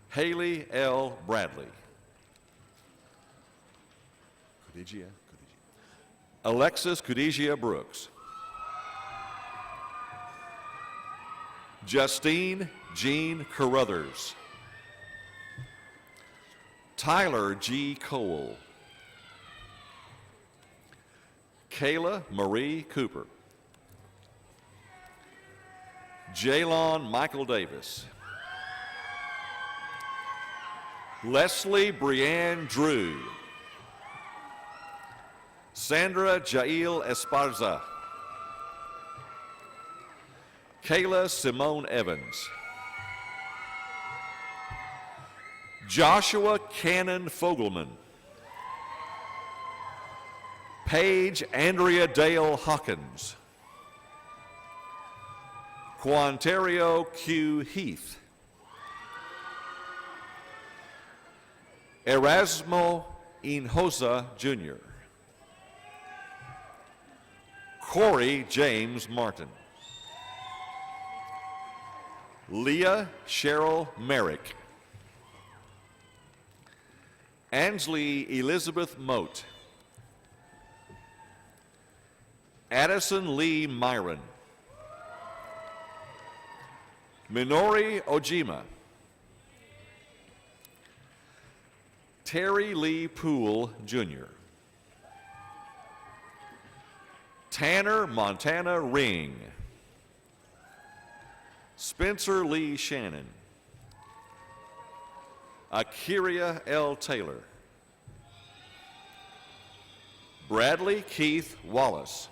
Haley L. Bradley. Alexis Kudigia Brooks. Justine Jean Carruthers. Tyler G. Cole. Kayla Marie Cooper. Jalon Michael Davis. Leslie Brianne Drew. Sandra Jail Esparza. Kayla Simone Evans. Joshua Cannon Fogelman. Paige Andrea Dale Hawkins. Quantario Q. Heath. Erasmo Inhoza Jr. Corey James Martin. Leah Cheryl Merrick. Ansley Elizabeth Moat. Addison Lee Myron. Minori Ojima. Terry Lee Poole, Jr. Tanner Montana Ring. Spencer Lee Shannon. Akiria L. Taylor. Bradley Keith Wallace.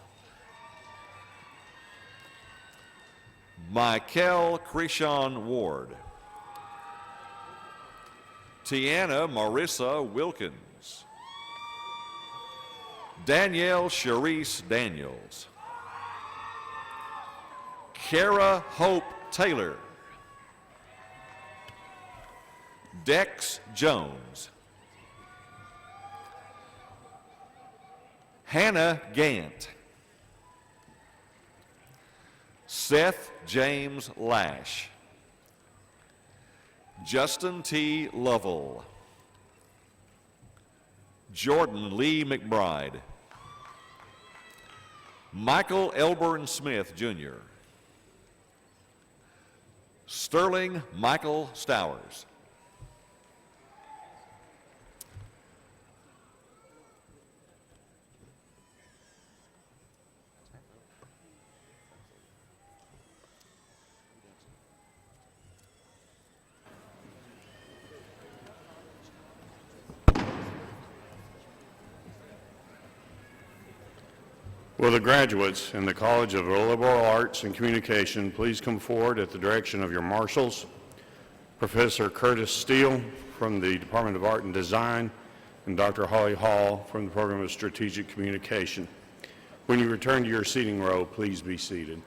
Michael Krishan Ward. Tiana Marissa Wilkins. Danielle Charisse Daniels. Kara Hope Taylor. Dex Jones. Hannah Gant. Seth James Lash. Justin T. Lovell. Jordan Lee McBride. Michael Elburn Smith, Jr. Sterling Michael Stowers. Will the graduates in the College of Liberal Arts and Communication please come forward at the direction of your marshals? Professor Curtis Steele from the Department of Art and Design and Dr. Holly Hall from the Program of Strategic Communication. When you return to your seating row, please be seated.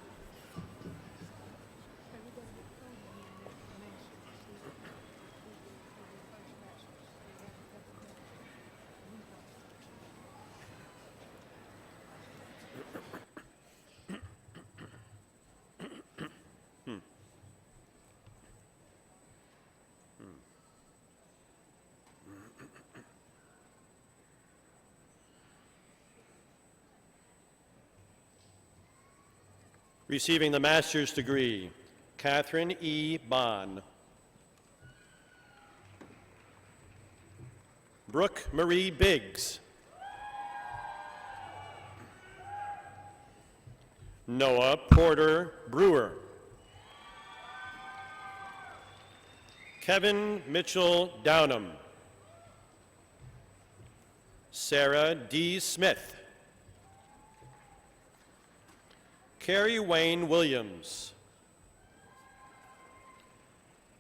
Receiving the master's degree, Catherine E. Bond. Brooke Marie Biggs. Noah Porter Brewer. Kevin Mitchell Downham. Sarah D. Smith. Carrie Wayne Williams.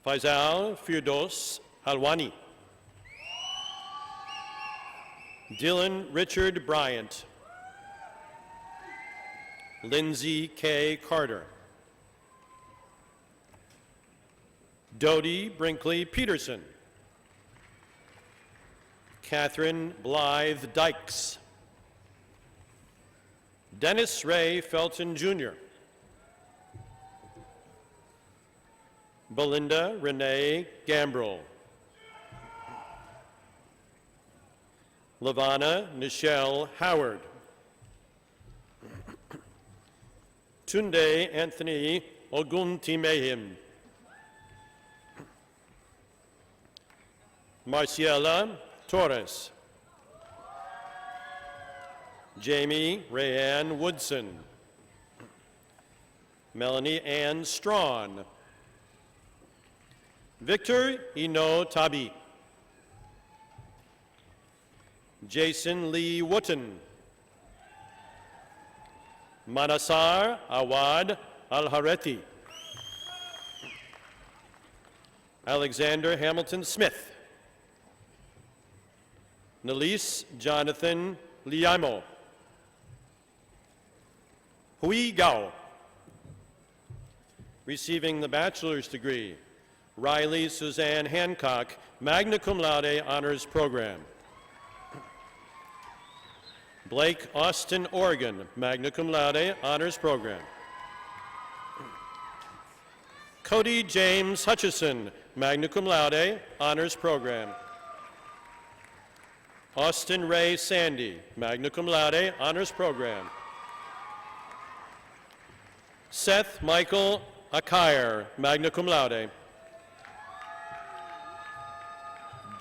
Faisal Firdos Alwani. Dylan Richard Bryant. Lindsay K. Carter. Dodie Brinkley Peterson. Catherine Blythe Dykes. Dennis Ray Felton Jr. Belinda Renee Gambrel. Lavana Nichelle Howard. Tunde Anthony Oguntimehim. Marciela Torres. Jamie Rayanne Woodson. Melanie Ann Strawn. Victor Ino Tabi. Jason Lee Wooten. Manasar Awad Al-Hareti. Alexander Hamilton Smith. Nalise Jonathan Liamo. Hui Gao. Receiving the bachelor's degree, Riley Suzanne Hancock, magna cum laude honors program. Blake Austin Oregon, magna cum laude honors program. Cody James Hutchison, magna cum laude honors program. Austin Ray Sandy, magna cum laude honors program. Seth Michael Akire, magna cum laude.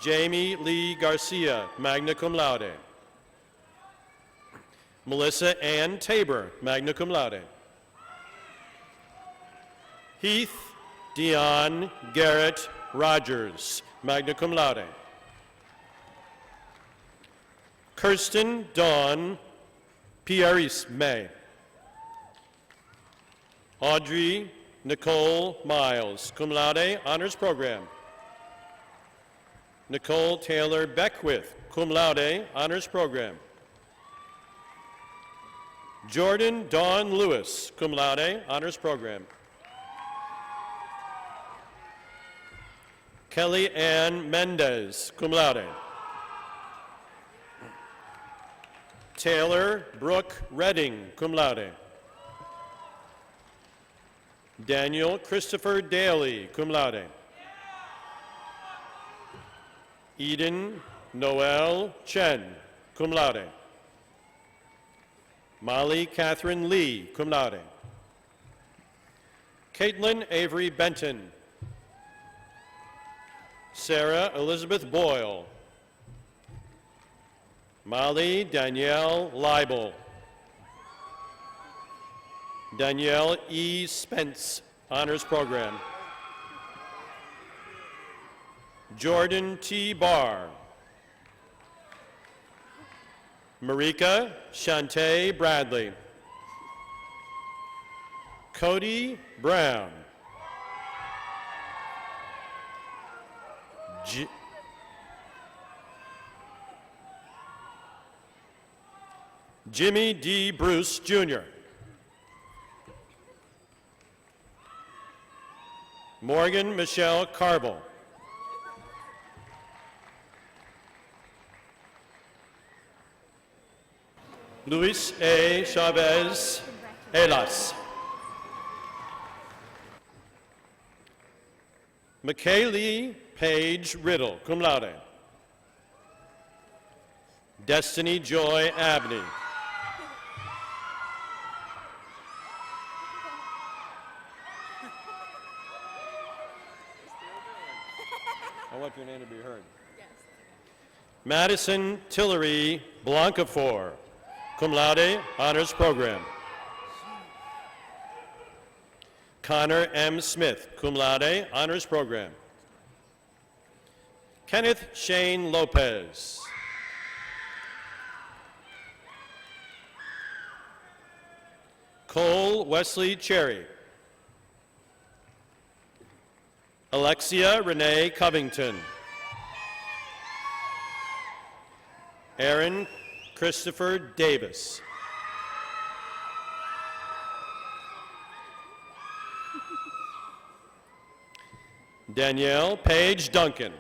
Jamie Lee Garcia, magna cum laude. Melissa Ann Tabor, magna cum laude. Heath Dion Garrett Rogers, magna cum laude. Kirsten Dawn Pieris May. Audrey Nicole Miles, cum laude, honors program. Nicole Taylor Beckwith, cum laude, honors program. Jordan Dawn Lewis, cum laude, honors program. Kelly Ann Mendez, cum laude. Taylor Brooke Redding, cum laude. Daniel Christopher Daly, cum laude. Eden Noel Chen, cum laude. Molly Catherine Lee, cum laude. Caitlin Avery Benton. Sarah Elizabeth Boyle. Molly Danielle Leibel. Danielle E. Spence, honors program. Jordan T. Barr. Marika Shantae Bradley. Cody Brown. Jimmy D. Bruce, Jr. Morgan Michelle Carble. Luis A. Chavez Elas. McKaylee Page Riddle, cum laude. Destiny Joy Abney. I want your name to be heard. Yes. Madison Tillery Blancafor, cum laude, honors program. Connor M. Smith, cum laude, honors program. Kenneth Shane Lopez. Cole Wesley Cherry. Alexia Renee Covington. Aaron Christopher Davis. Danielle Paige Duncan.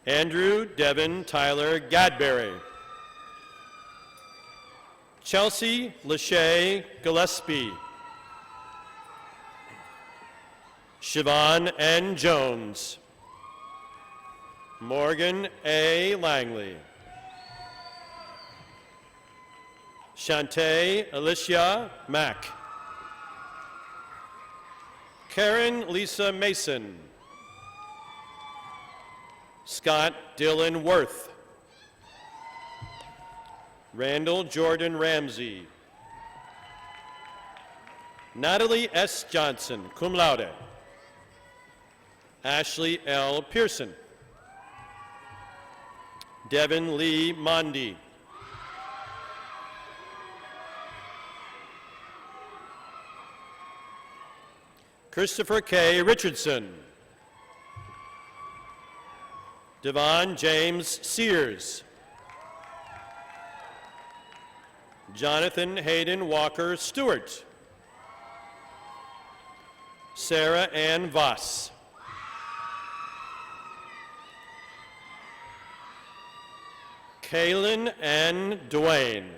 Andrew Devin Tyler Gadberry. Chelsea Lachey Gillespie. Siobhan N. Jones. Morgan A. Langley. Shantae Alicia Mack. Karen Lisa Mason. Scott Dylan Worth. Randall Jordan Ramsey. Natalie S. Johnson, cum laude. Ashley L. Pearson. Devin Lee Mondi. Christopher K. Richardson. Devon James Sears. Jonathan Hayden Walker Stewart. Sarah Ann Voss. Kaylin N. Duane.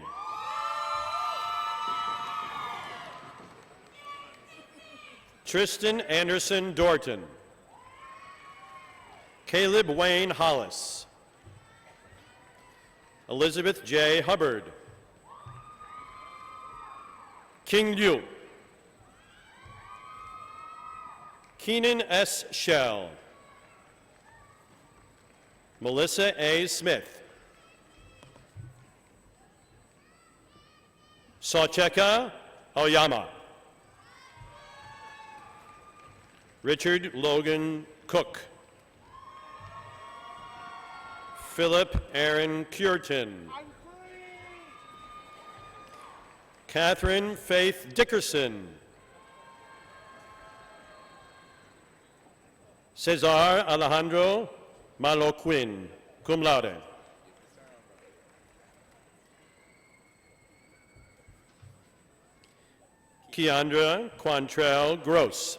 Tristan Anderson Dorton. Caleb Wayne Hollis. Elizabeth J. Hubbard. King Liu. Keenan S. Shell. Melissa A. Smith. Sacheka Oyama. Richard Logan Cook. Philip Aaron Curtin. Catherine Faith Dickerson. Cesar Alejandro Maloquin, cum laude. Keandra Quantrell Gross.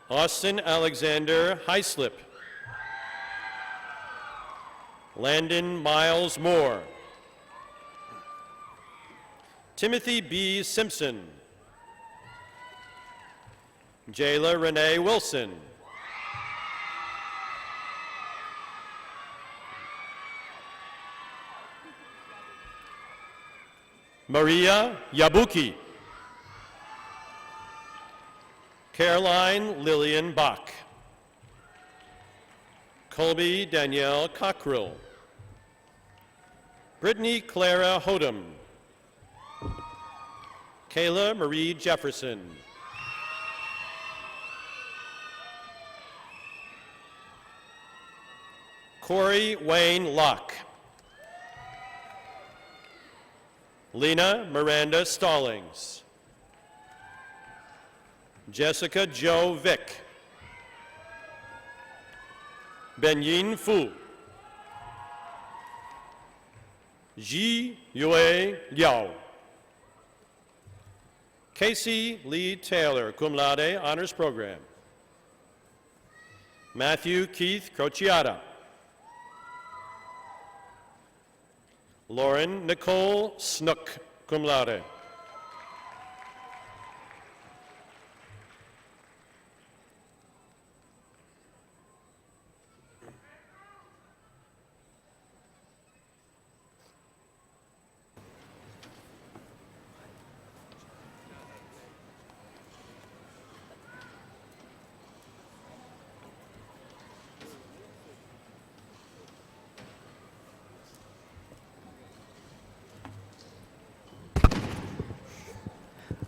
Austin Alexander Heislip. Landon Miles Moore. Timothy B. Simpson. Jayla Renee Wilson. Maria Yabuki. Caroline Lillian Bach. Colby Danielle Cockrell. Brittany Clara Hodem. Kayla Marie Jefferson. Corey Wayne Locke. Lena Miranda Stallings. Jessica Jo Vick. Benyin Fu. Ji Yue Liao. Casey Lee Taylor, cum laude, honors program. Matthew Keith Crociata. Lauren Nicole Snook, cum laude.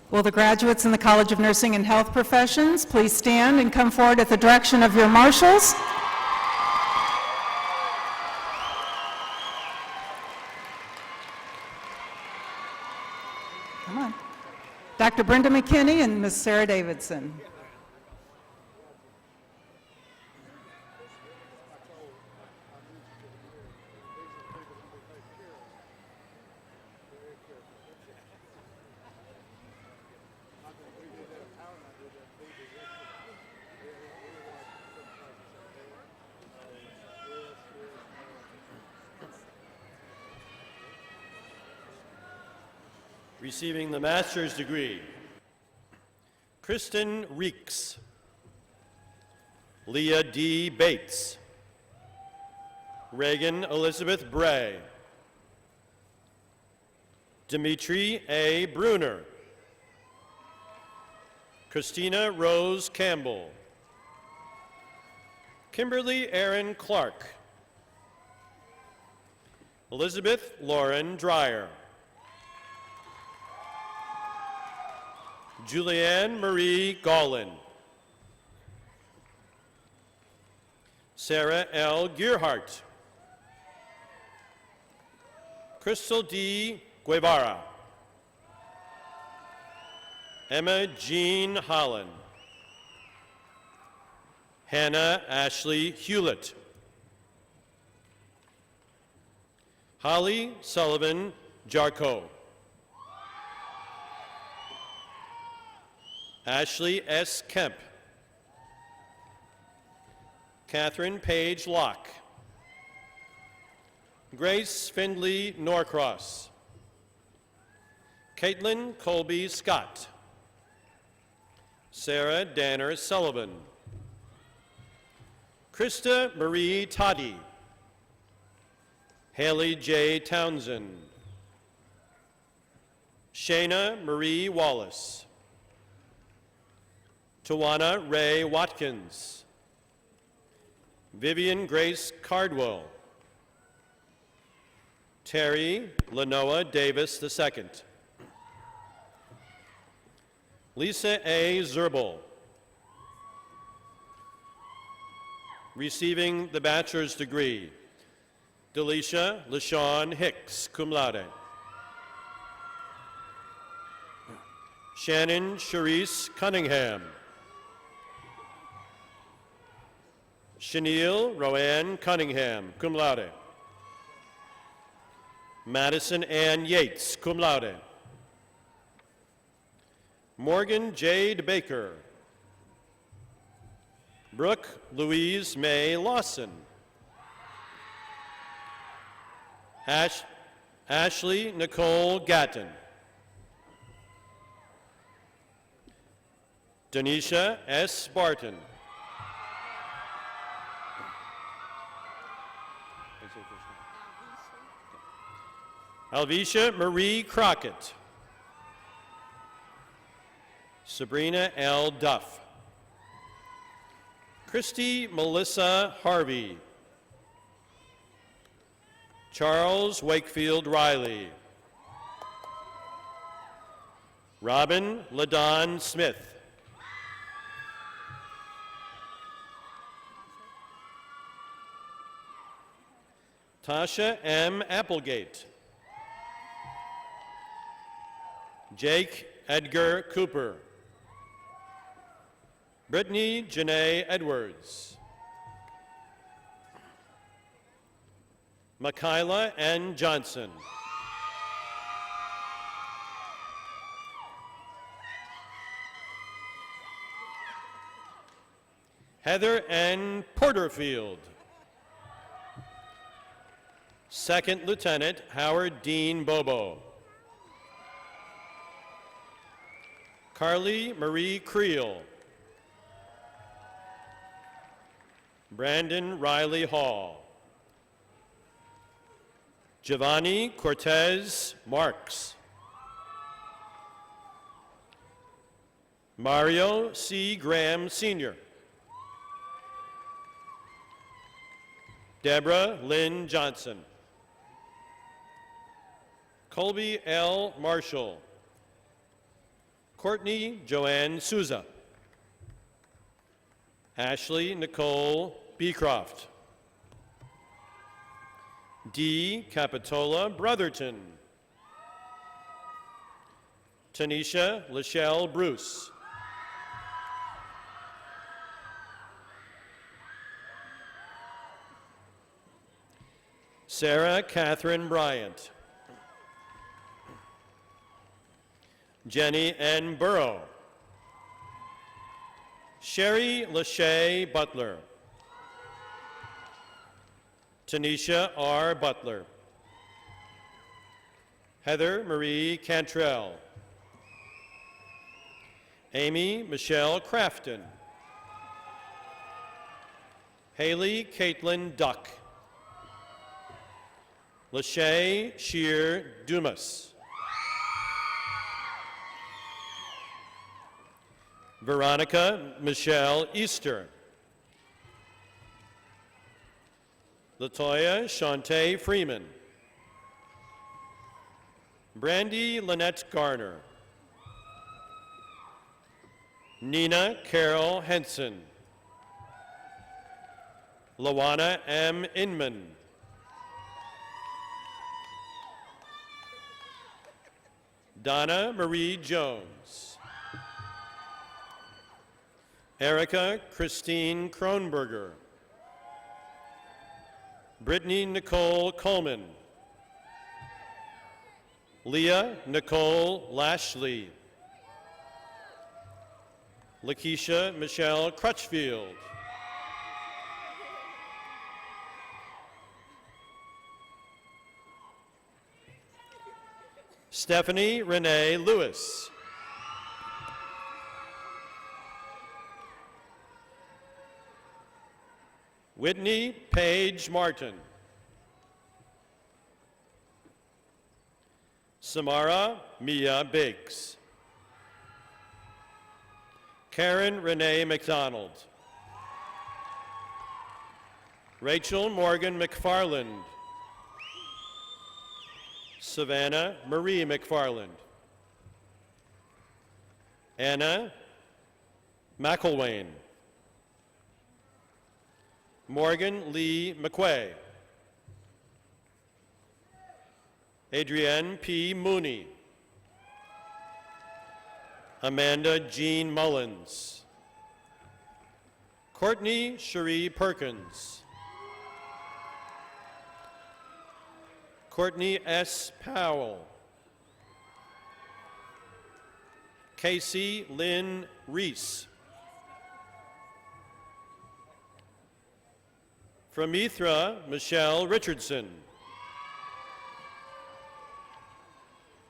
Will the graduates in the College of Nursing and Health Professions please stand and come forward at the direction of your marshals? Come on. Dr. Brenda McKinney and Ms. Sarah Davidson. Receiving the master's degree, Kristen Reeks, Leah D. Bates, Reagan Elizabeth Bray, Dimitri A. Bruner, Christina Rose Campbell, Kimberly Aaron Clark, Elizabeth Lauren Dreyer, Julianne Marie Gollin, Sarah L. Gearhart, Crystal D. Guevara, Emma Jean Holland, Hannah Ashley Hewlett, Holly Sullivan Jarko, Ashley S. Kemp, Catherine Page Locke, Grace Findley Norcross, Caitlin Colby Scott, Sarah Danner Sullivan, Krista Marie Toddy, Haley J. Townsend, Shayna Marie Wallace, Tawana Ray Watkins, Vivian Grace Cardwell, Terry Lenoa Davis II, Lisa A. Zerbel. Receiving the bachelor's degree, Delisha LaShawn Hicks, cum laude. Shannon Charisse Cunningham, Chenille Roanne Cunningham, cum laude. Madison Ann Yates, cum laude. Morgan Jade Baker, Brooke Louise May Lawson, Ashley Nicole Gatton, Denisha S. Barton, Alvisha Marie Crockett, Sabrina L. Duff, Christy Melissa Harvey, Charles Wakefield Riley, Robin LaDon Smith, Tasha M. Applegate, Jake Edgar Cooper. Brittany Janae Edwards. Makayla N. Johnson. Heather N. Porterfield. Second Lieutenant Howard Dean Bobo. Carly Marie Creel. Brandon Riley Hall. Giovanni Cortez Marks. Mario C. Graham Sr. Deborah Lynn Johnson. Colby L. Marshall. Courtney Joanne Souza. Ashley Nicole Beecroft. D. Capitola Brotherton. Tanisha Lachelle Bruce. Sarah Catherine Bryant. Jenny N. Burrow. Sherry Lachey Butler. Tanisha R. Butler. Heather Marie Cantrell. Amy Michelle Crafton. Haley Caitlin Duck. Lachey Shear Dumas. Veronica Michelle Easter. Latoya Shantae Freeman. Brandy Lynette Garner. Nina Carol Henson. Lawana M. Inman. Donna Marie Jones. Erica Christine Kronberger. Brittany Nicole Coleman. Leah Nicole Lashley. Lakeisha Michelle Crutchfield. Stephanie Renee Lewis. Whitney Paige Martin. Samara Mia Biggs. Karen Renee McDonald. Rachel Morgan McFarland. Savannah Marie McFarland. Anna McElwain. Morgan Lee McQuay. Adrienne P. Mooney. Amanda Jean Mullins. Courtney Cherie Perkins. Courtney S. Powell. Casey Lynn Reese. From Mithra, Michelle Richardson.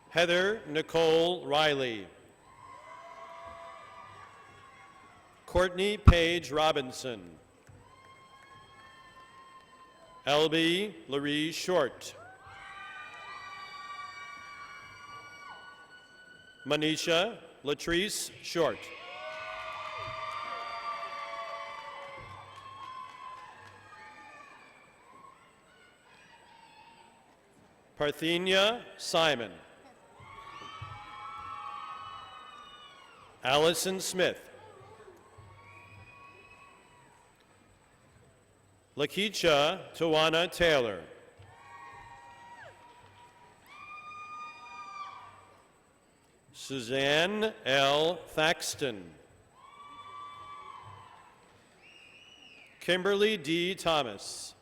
Heather Nicole Riley. Courtney Paige Robinson. Elby Laree Short. Manisha Latrice Short. Parthenia Simon. Allison Smith. Lakeisha Tawana Taylor. Suzanne L. Thaxton. Kimberly D. Thomas.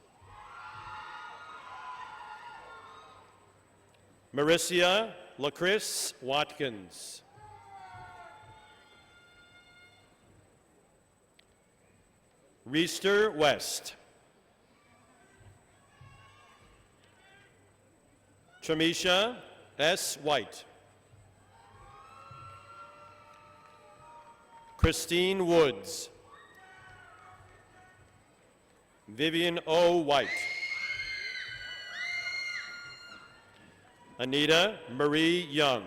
Maricia LaChris Watkins. Reister West. Tramisha S. White. Christine Woods. Vivian O. White. Anita Marie Young.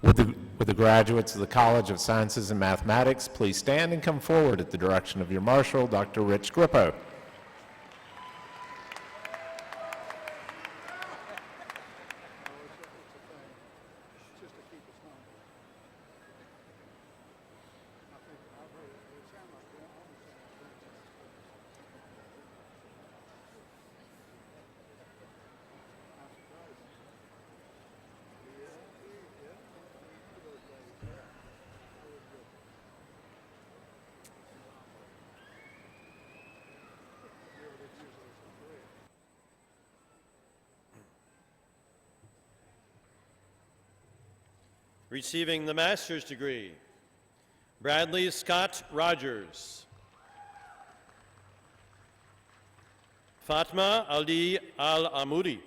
Would the graduates of the College of Sciences and Mathematics please stand and come forward at the direction of your marshal, Dr. Rich Grippo. Receiving the master's degree, Bradley Scott Rogers. Fatma Ali Al-Amudi.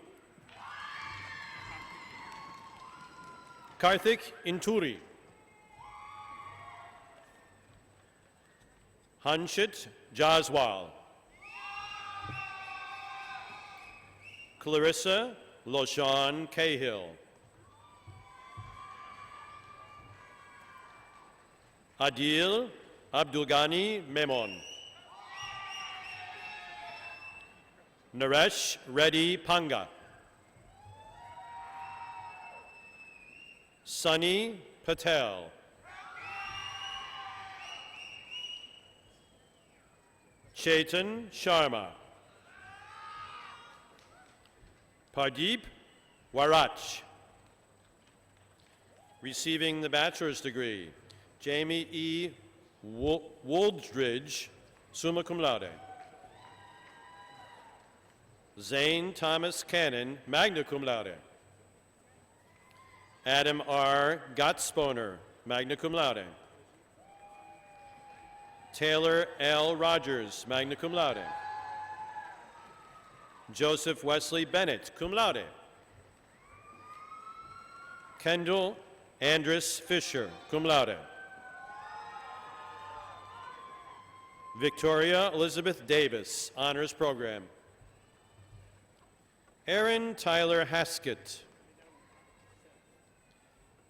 Karthik Inturi. Hanshit Jaswal. Clarissa Loshan Cahill. Adil Abdulgani Memon. Naresh Reddy Panga. Sunny Patel. Chetan Sharma. Pardeep Warach. Receiving the bachelor's degree, Jamie E. Wooldridge, summa cum laude. Zane Thomas Cannon, magna cum laude. Adam R. Gottsponer, magna cum laude. Taylor L. Rogers, magna cum laude. Joseph Wesley Bennett, cum laude. Kendall Andrus Fisher, cum laude. Victoria Elizabeth Davis, honors program. Aaron Tyler Haskett.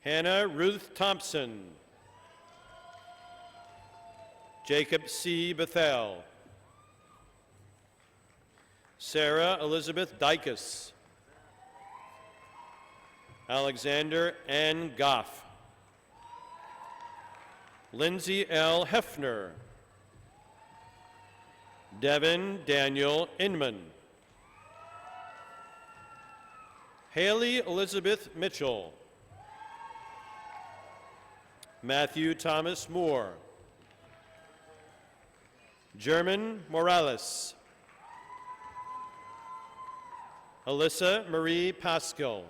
Hannah Ruth Thompson. Jacob C. Bethel. Sarah Elizabeth Dykus. Alexander N. Goff. Lindsay L. Hefner. Devin Daniel Inman. Haley Elizabeth Mitchell. Matthew Thomas Moore. German Morales. Alyssa Marie Pascal.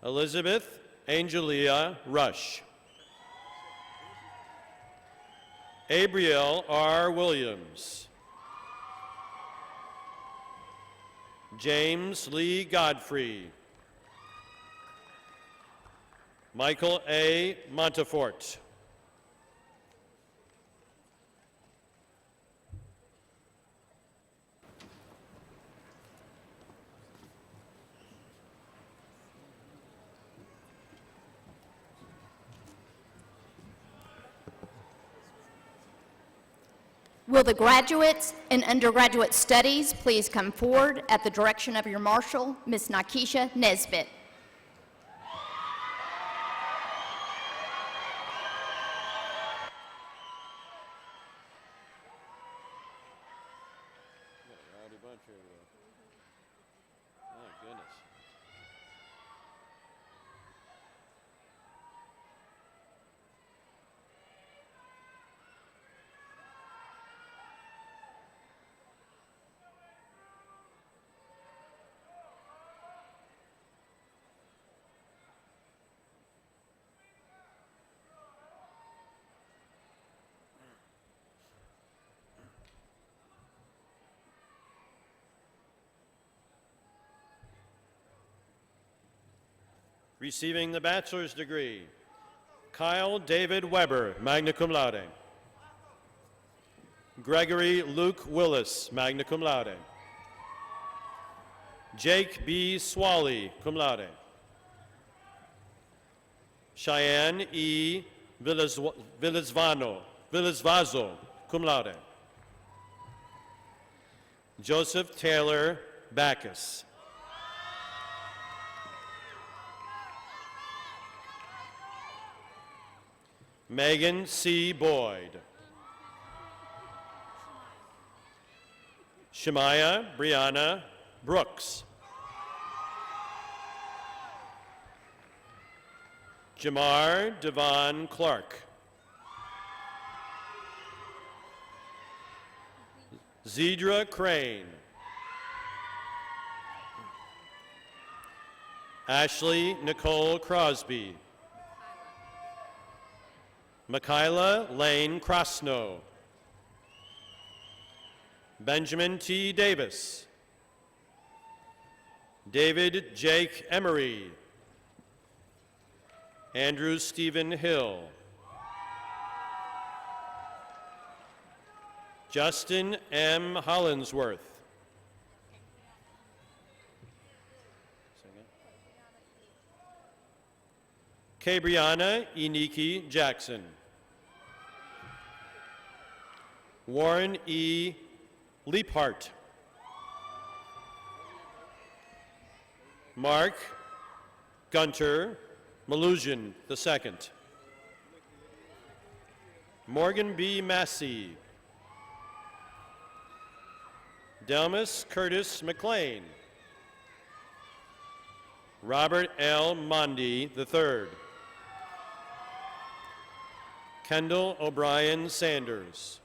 Elizabeth Angelia Rush. Abriel R. Williams. James Lee Godfrey. Michael A. Montefort. Will the graduates in undergraduate studies please come forward at the direction of your marshal, Ms. Nikesha Nesbitt. Rowdy bunch here today. My goodness. Receiving the bachelor's degree, Kyle David Weber, magna cum laude. Gregory Luke Willis, magna cum laude. Jake B. Swally, cum laude. Cheyenne E. Villasvazo, cum laude. Joseph Taylor Backus. Megan C. Boyd. Shemaya Brianna Brooks. Jamar Devon Clark. Zedra Crane. Ashley Nicole Crosby. Michaela Lane Krosno. Benjamin T. Davis. David Jake Emery. Andrew Stephen Hill. Justin M. Hollinsworth. Cabriana Iniki Jackson. Warren E. Leaphart. Mark Gunter Malusian II. Morgan B. Massey. Delmas Curtis McLean. Robert L. Mondi III. Kendall O'Brien Sanders.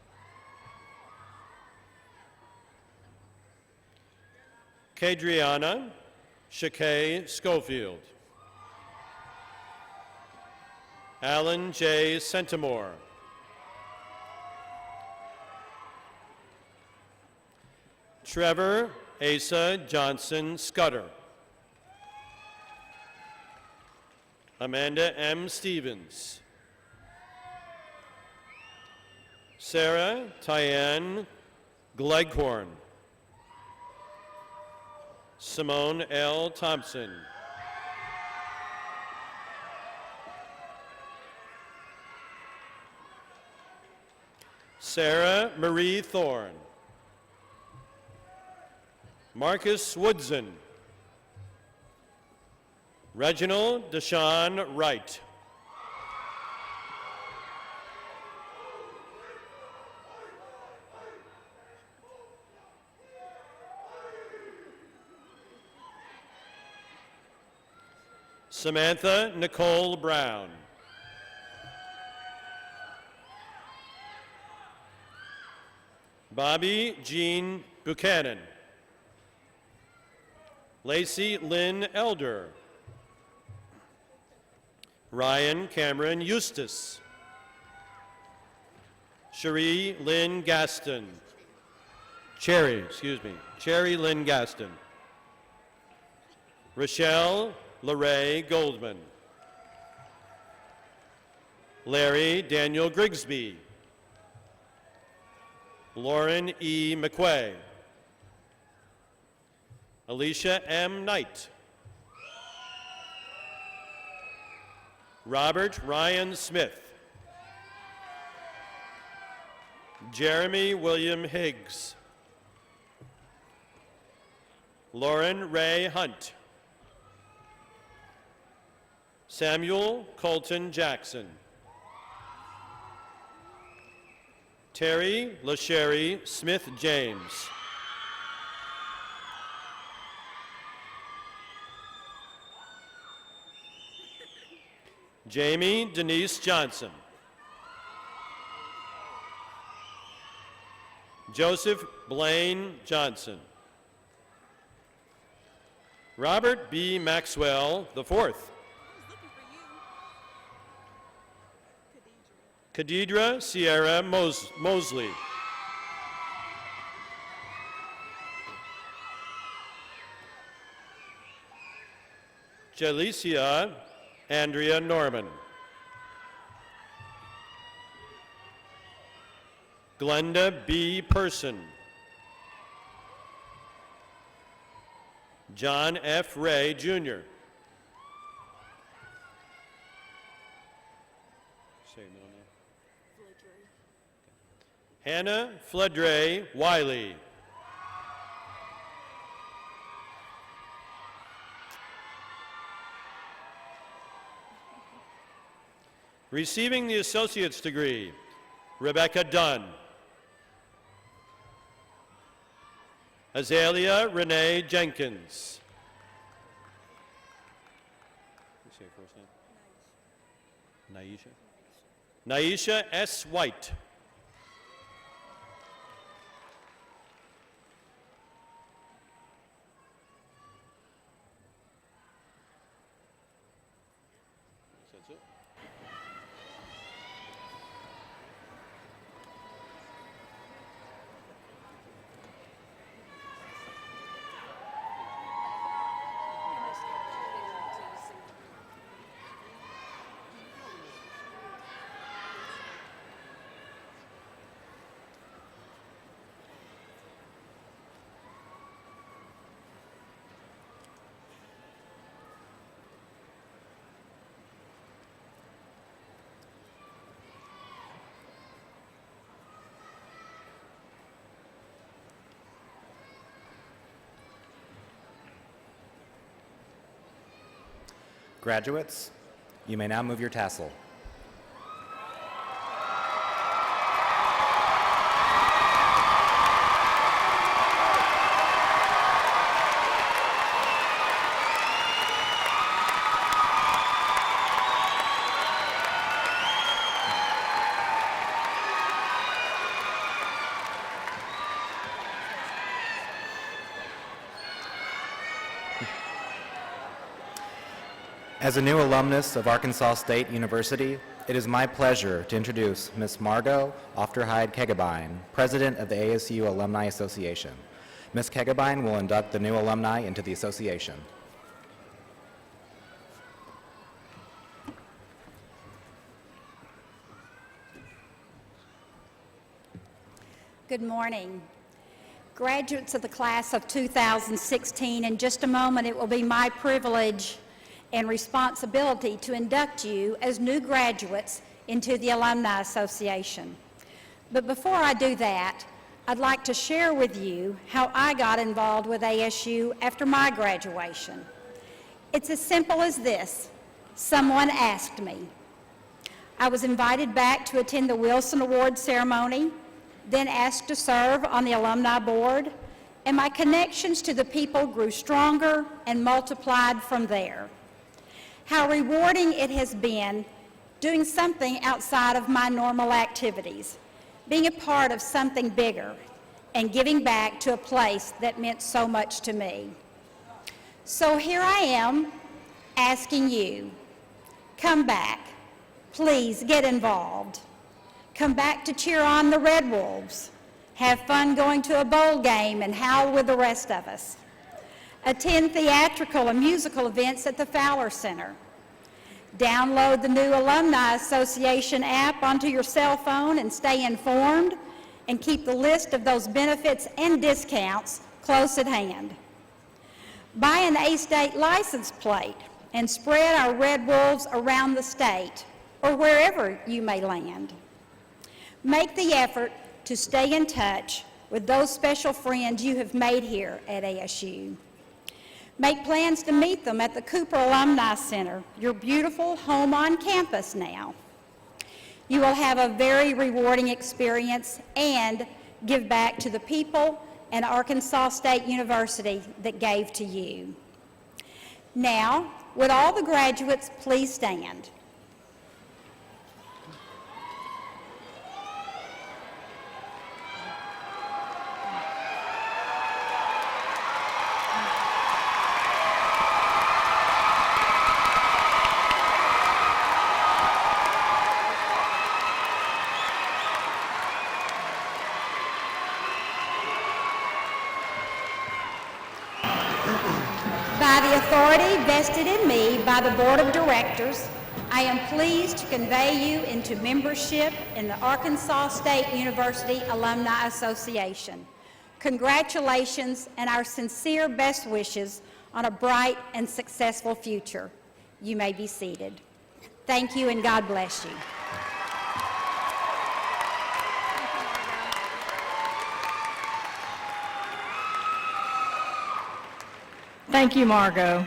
Kadriana Shakay Schofield. Alan J. Centimore. Trevor Asa Johnson Scudder. Amanda M. Stevens. Sarah Tyann Gleghorn. Simone L. Thompson. Sarah Marie Thorne. Marcus Woodson. Reginald Deshaun Wright. Samantha Nicole Brown. Bobby Jean Buchanan. Lacey Lynn Elder. Ryan Cameron Eustace. Cherie Lynn Gaston. Cherry Lynn Gaston. Rochelle LaRae Goldman. Larry Daniel Grigsby. Lauren E. McQuay. Alicia M. Knight. Robert Ryan Smith. Jeremy William Higgs. Lauren Ray Hunt. Samuel Colton Jackson. Terry LaSherry Smith James. Jamie Denise Johnson. Joseph Blaine Johnson. Robert B. Maxwell IV. Khadidra Sierra Mosley. Jalicia Andrea Norman. Glenda B. Person. John F. Ray, Jr. Hannah Fledre Wiley. Receiving the associate's degree, Rebecca Dunn. Azalea Renee Jenkins. What's your first name? Naisha. Naisha S. White. That's it. Graduates, you may now move your tassel. As a new alumnus of Arkansas State University, it is my pleasure to introduce Ms. Margot Ofterhide Kegebine, President of the ASU Alumni Association. Ms. Kegebine will induct the new alumni into the association. Good morning. Graduates of the class of 2016, in just a moment it will be my privilege and responsibility to induct you as new graduates into the Alumni Association. But before I do that, I'd like to share with you how I got involved with ASU after my graduation. It's as simple as this. Someone asked me. I was invited back to attend the Wilson Award ceremony, then asked to serve on the alumni board, and my connections to the people grew stronger and multiplied from there. How rewarding it has been doing something outside of my normal activities, being a part of something bigger, and giving back to a place that meant so much to me. So here I am asking you, come back, please get involved. Come back to cheer on the Red Wolves, have fun going to a bowl game and howl with the rest of us. Attend theatrical and musical events at the Fowler Center. Download the new Alumni Association app onto your cell phone and stay informed, and keep the list of those benefits and discounts close at hand. Buy an A-State license plate and spread our Red Wolves around the state or wherever you may land. Make the effort to stay in touch with those special friends you have made here at ASU. Make plans to meet them at the Cooper Alumni Center, your beautiful home on campus now. You will have a very rewarding experience and give back to the people and Arkansas State University that gave to you. Now, would all the graduates please stand? By the authority vested in me by the Board of Directors, I am pleased to convey you into membership in the Arkansas State University Alumni Association. Congratulations and our sincere best wishes on a bright and successful future. You may be seated. Thank you and God bless you. Thank you, Margot.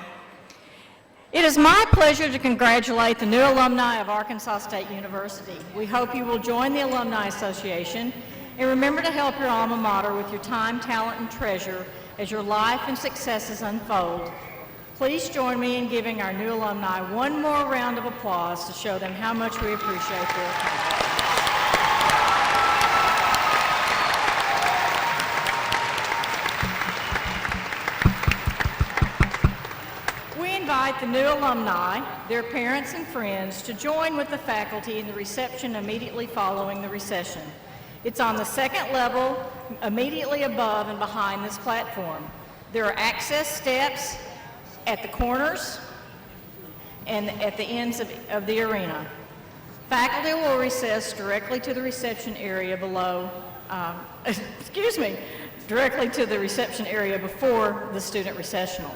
It is my pleasure to congratulate the new alumni of Arkansas State University. We hope you will join the Alumni Association and remember to help your alma mater with your time, talent, and treasure as your life and successes unfold. Please join me in giving our new alumni one more round of applause to show them how much we appreciate their time. The new alumni, their parents and friends, to join with the faculty in the reception immediately following the recession. It's on the second level, immediately above and behind this platform. There are access steps at the corners and at the ends of the arena. Faculty will recess directly to the reception area below, directly to the reception area before the student recessional.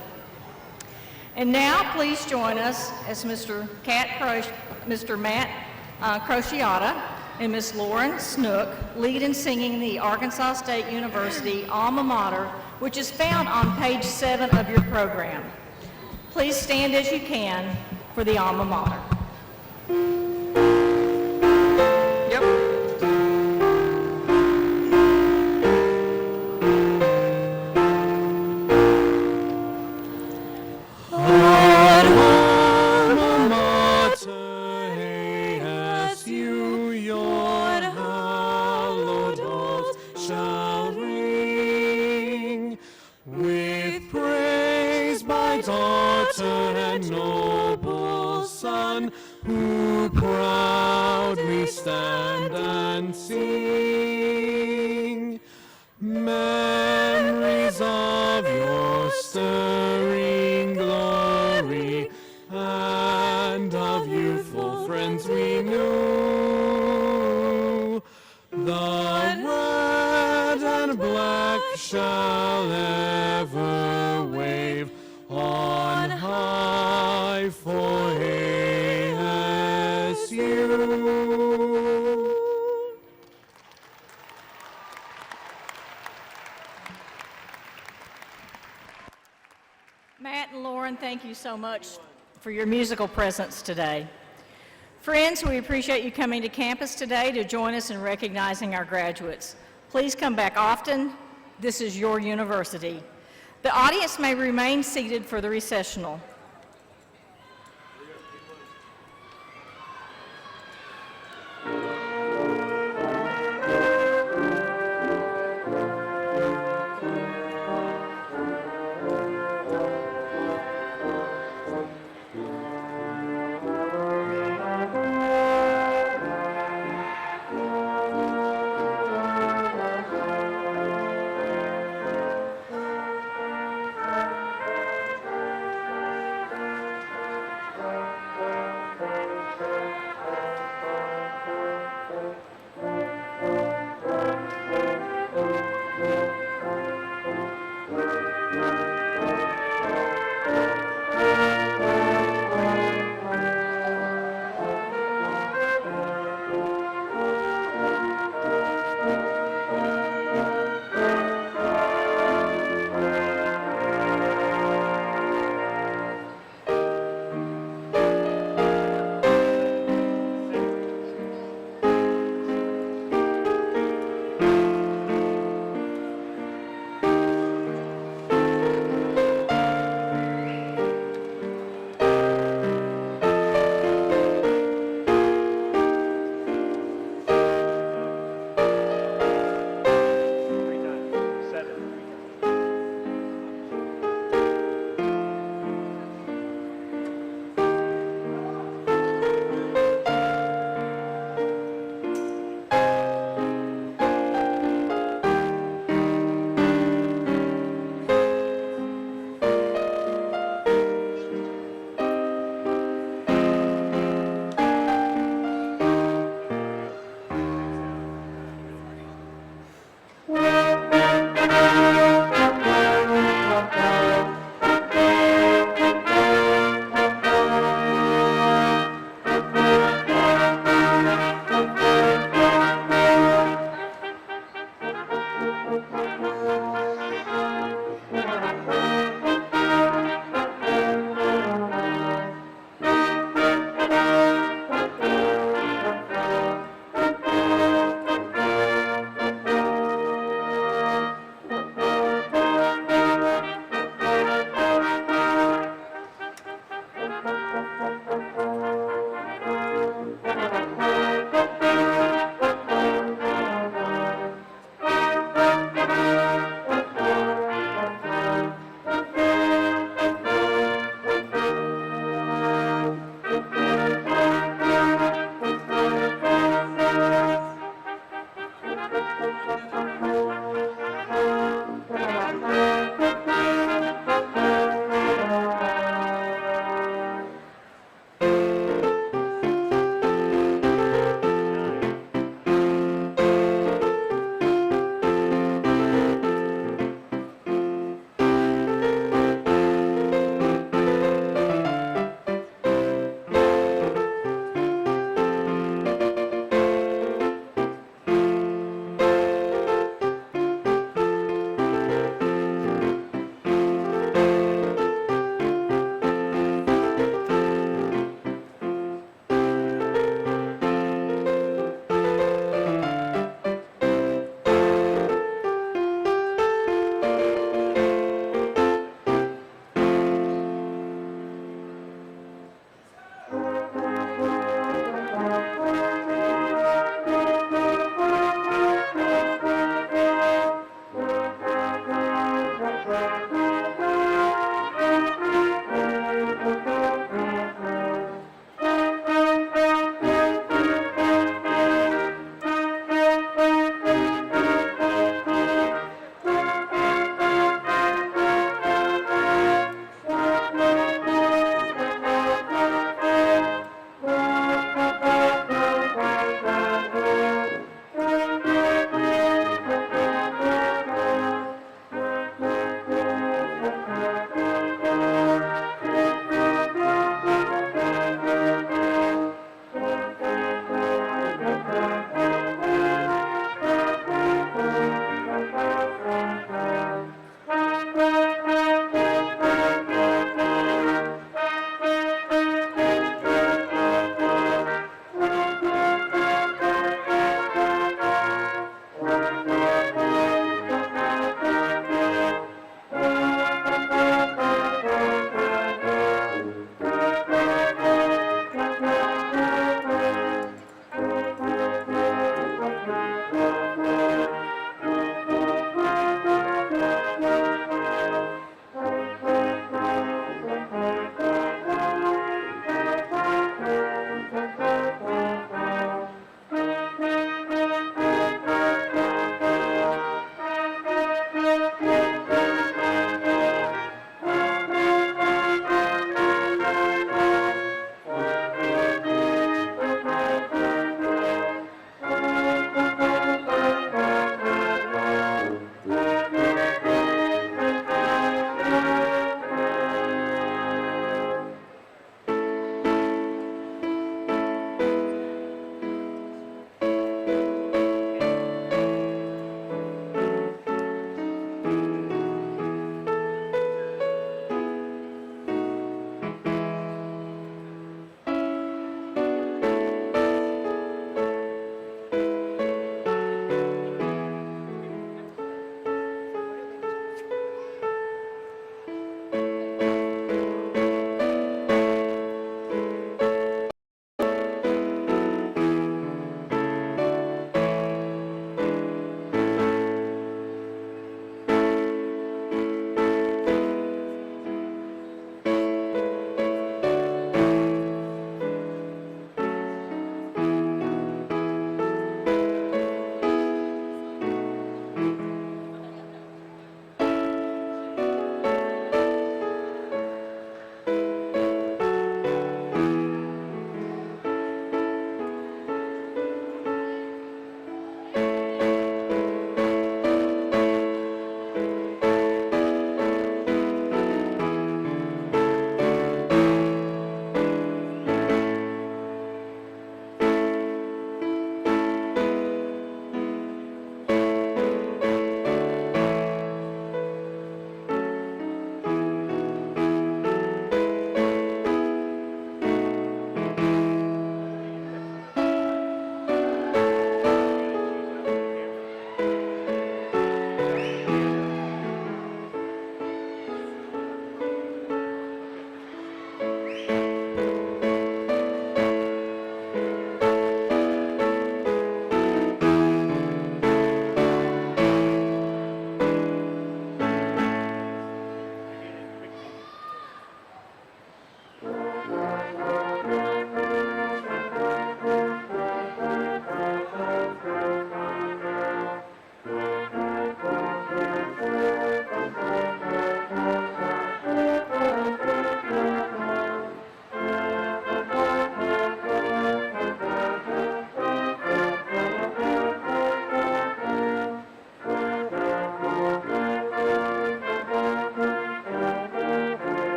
And now, please join us as Mr. Matt Crociata and Ms. Lauren Snook lead in singing the Arkansas State University alma mater, which is found on page 7 of your program. Please stand as you can for the alma mater. Matt and Lauren, thank you so much for your musical presence today. Friends, we appreciate you coming to campus today to join us in recognizing our graduates. Please come back often. This is your university. The audience may remain seated for the recessional.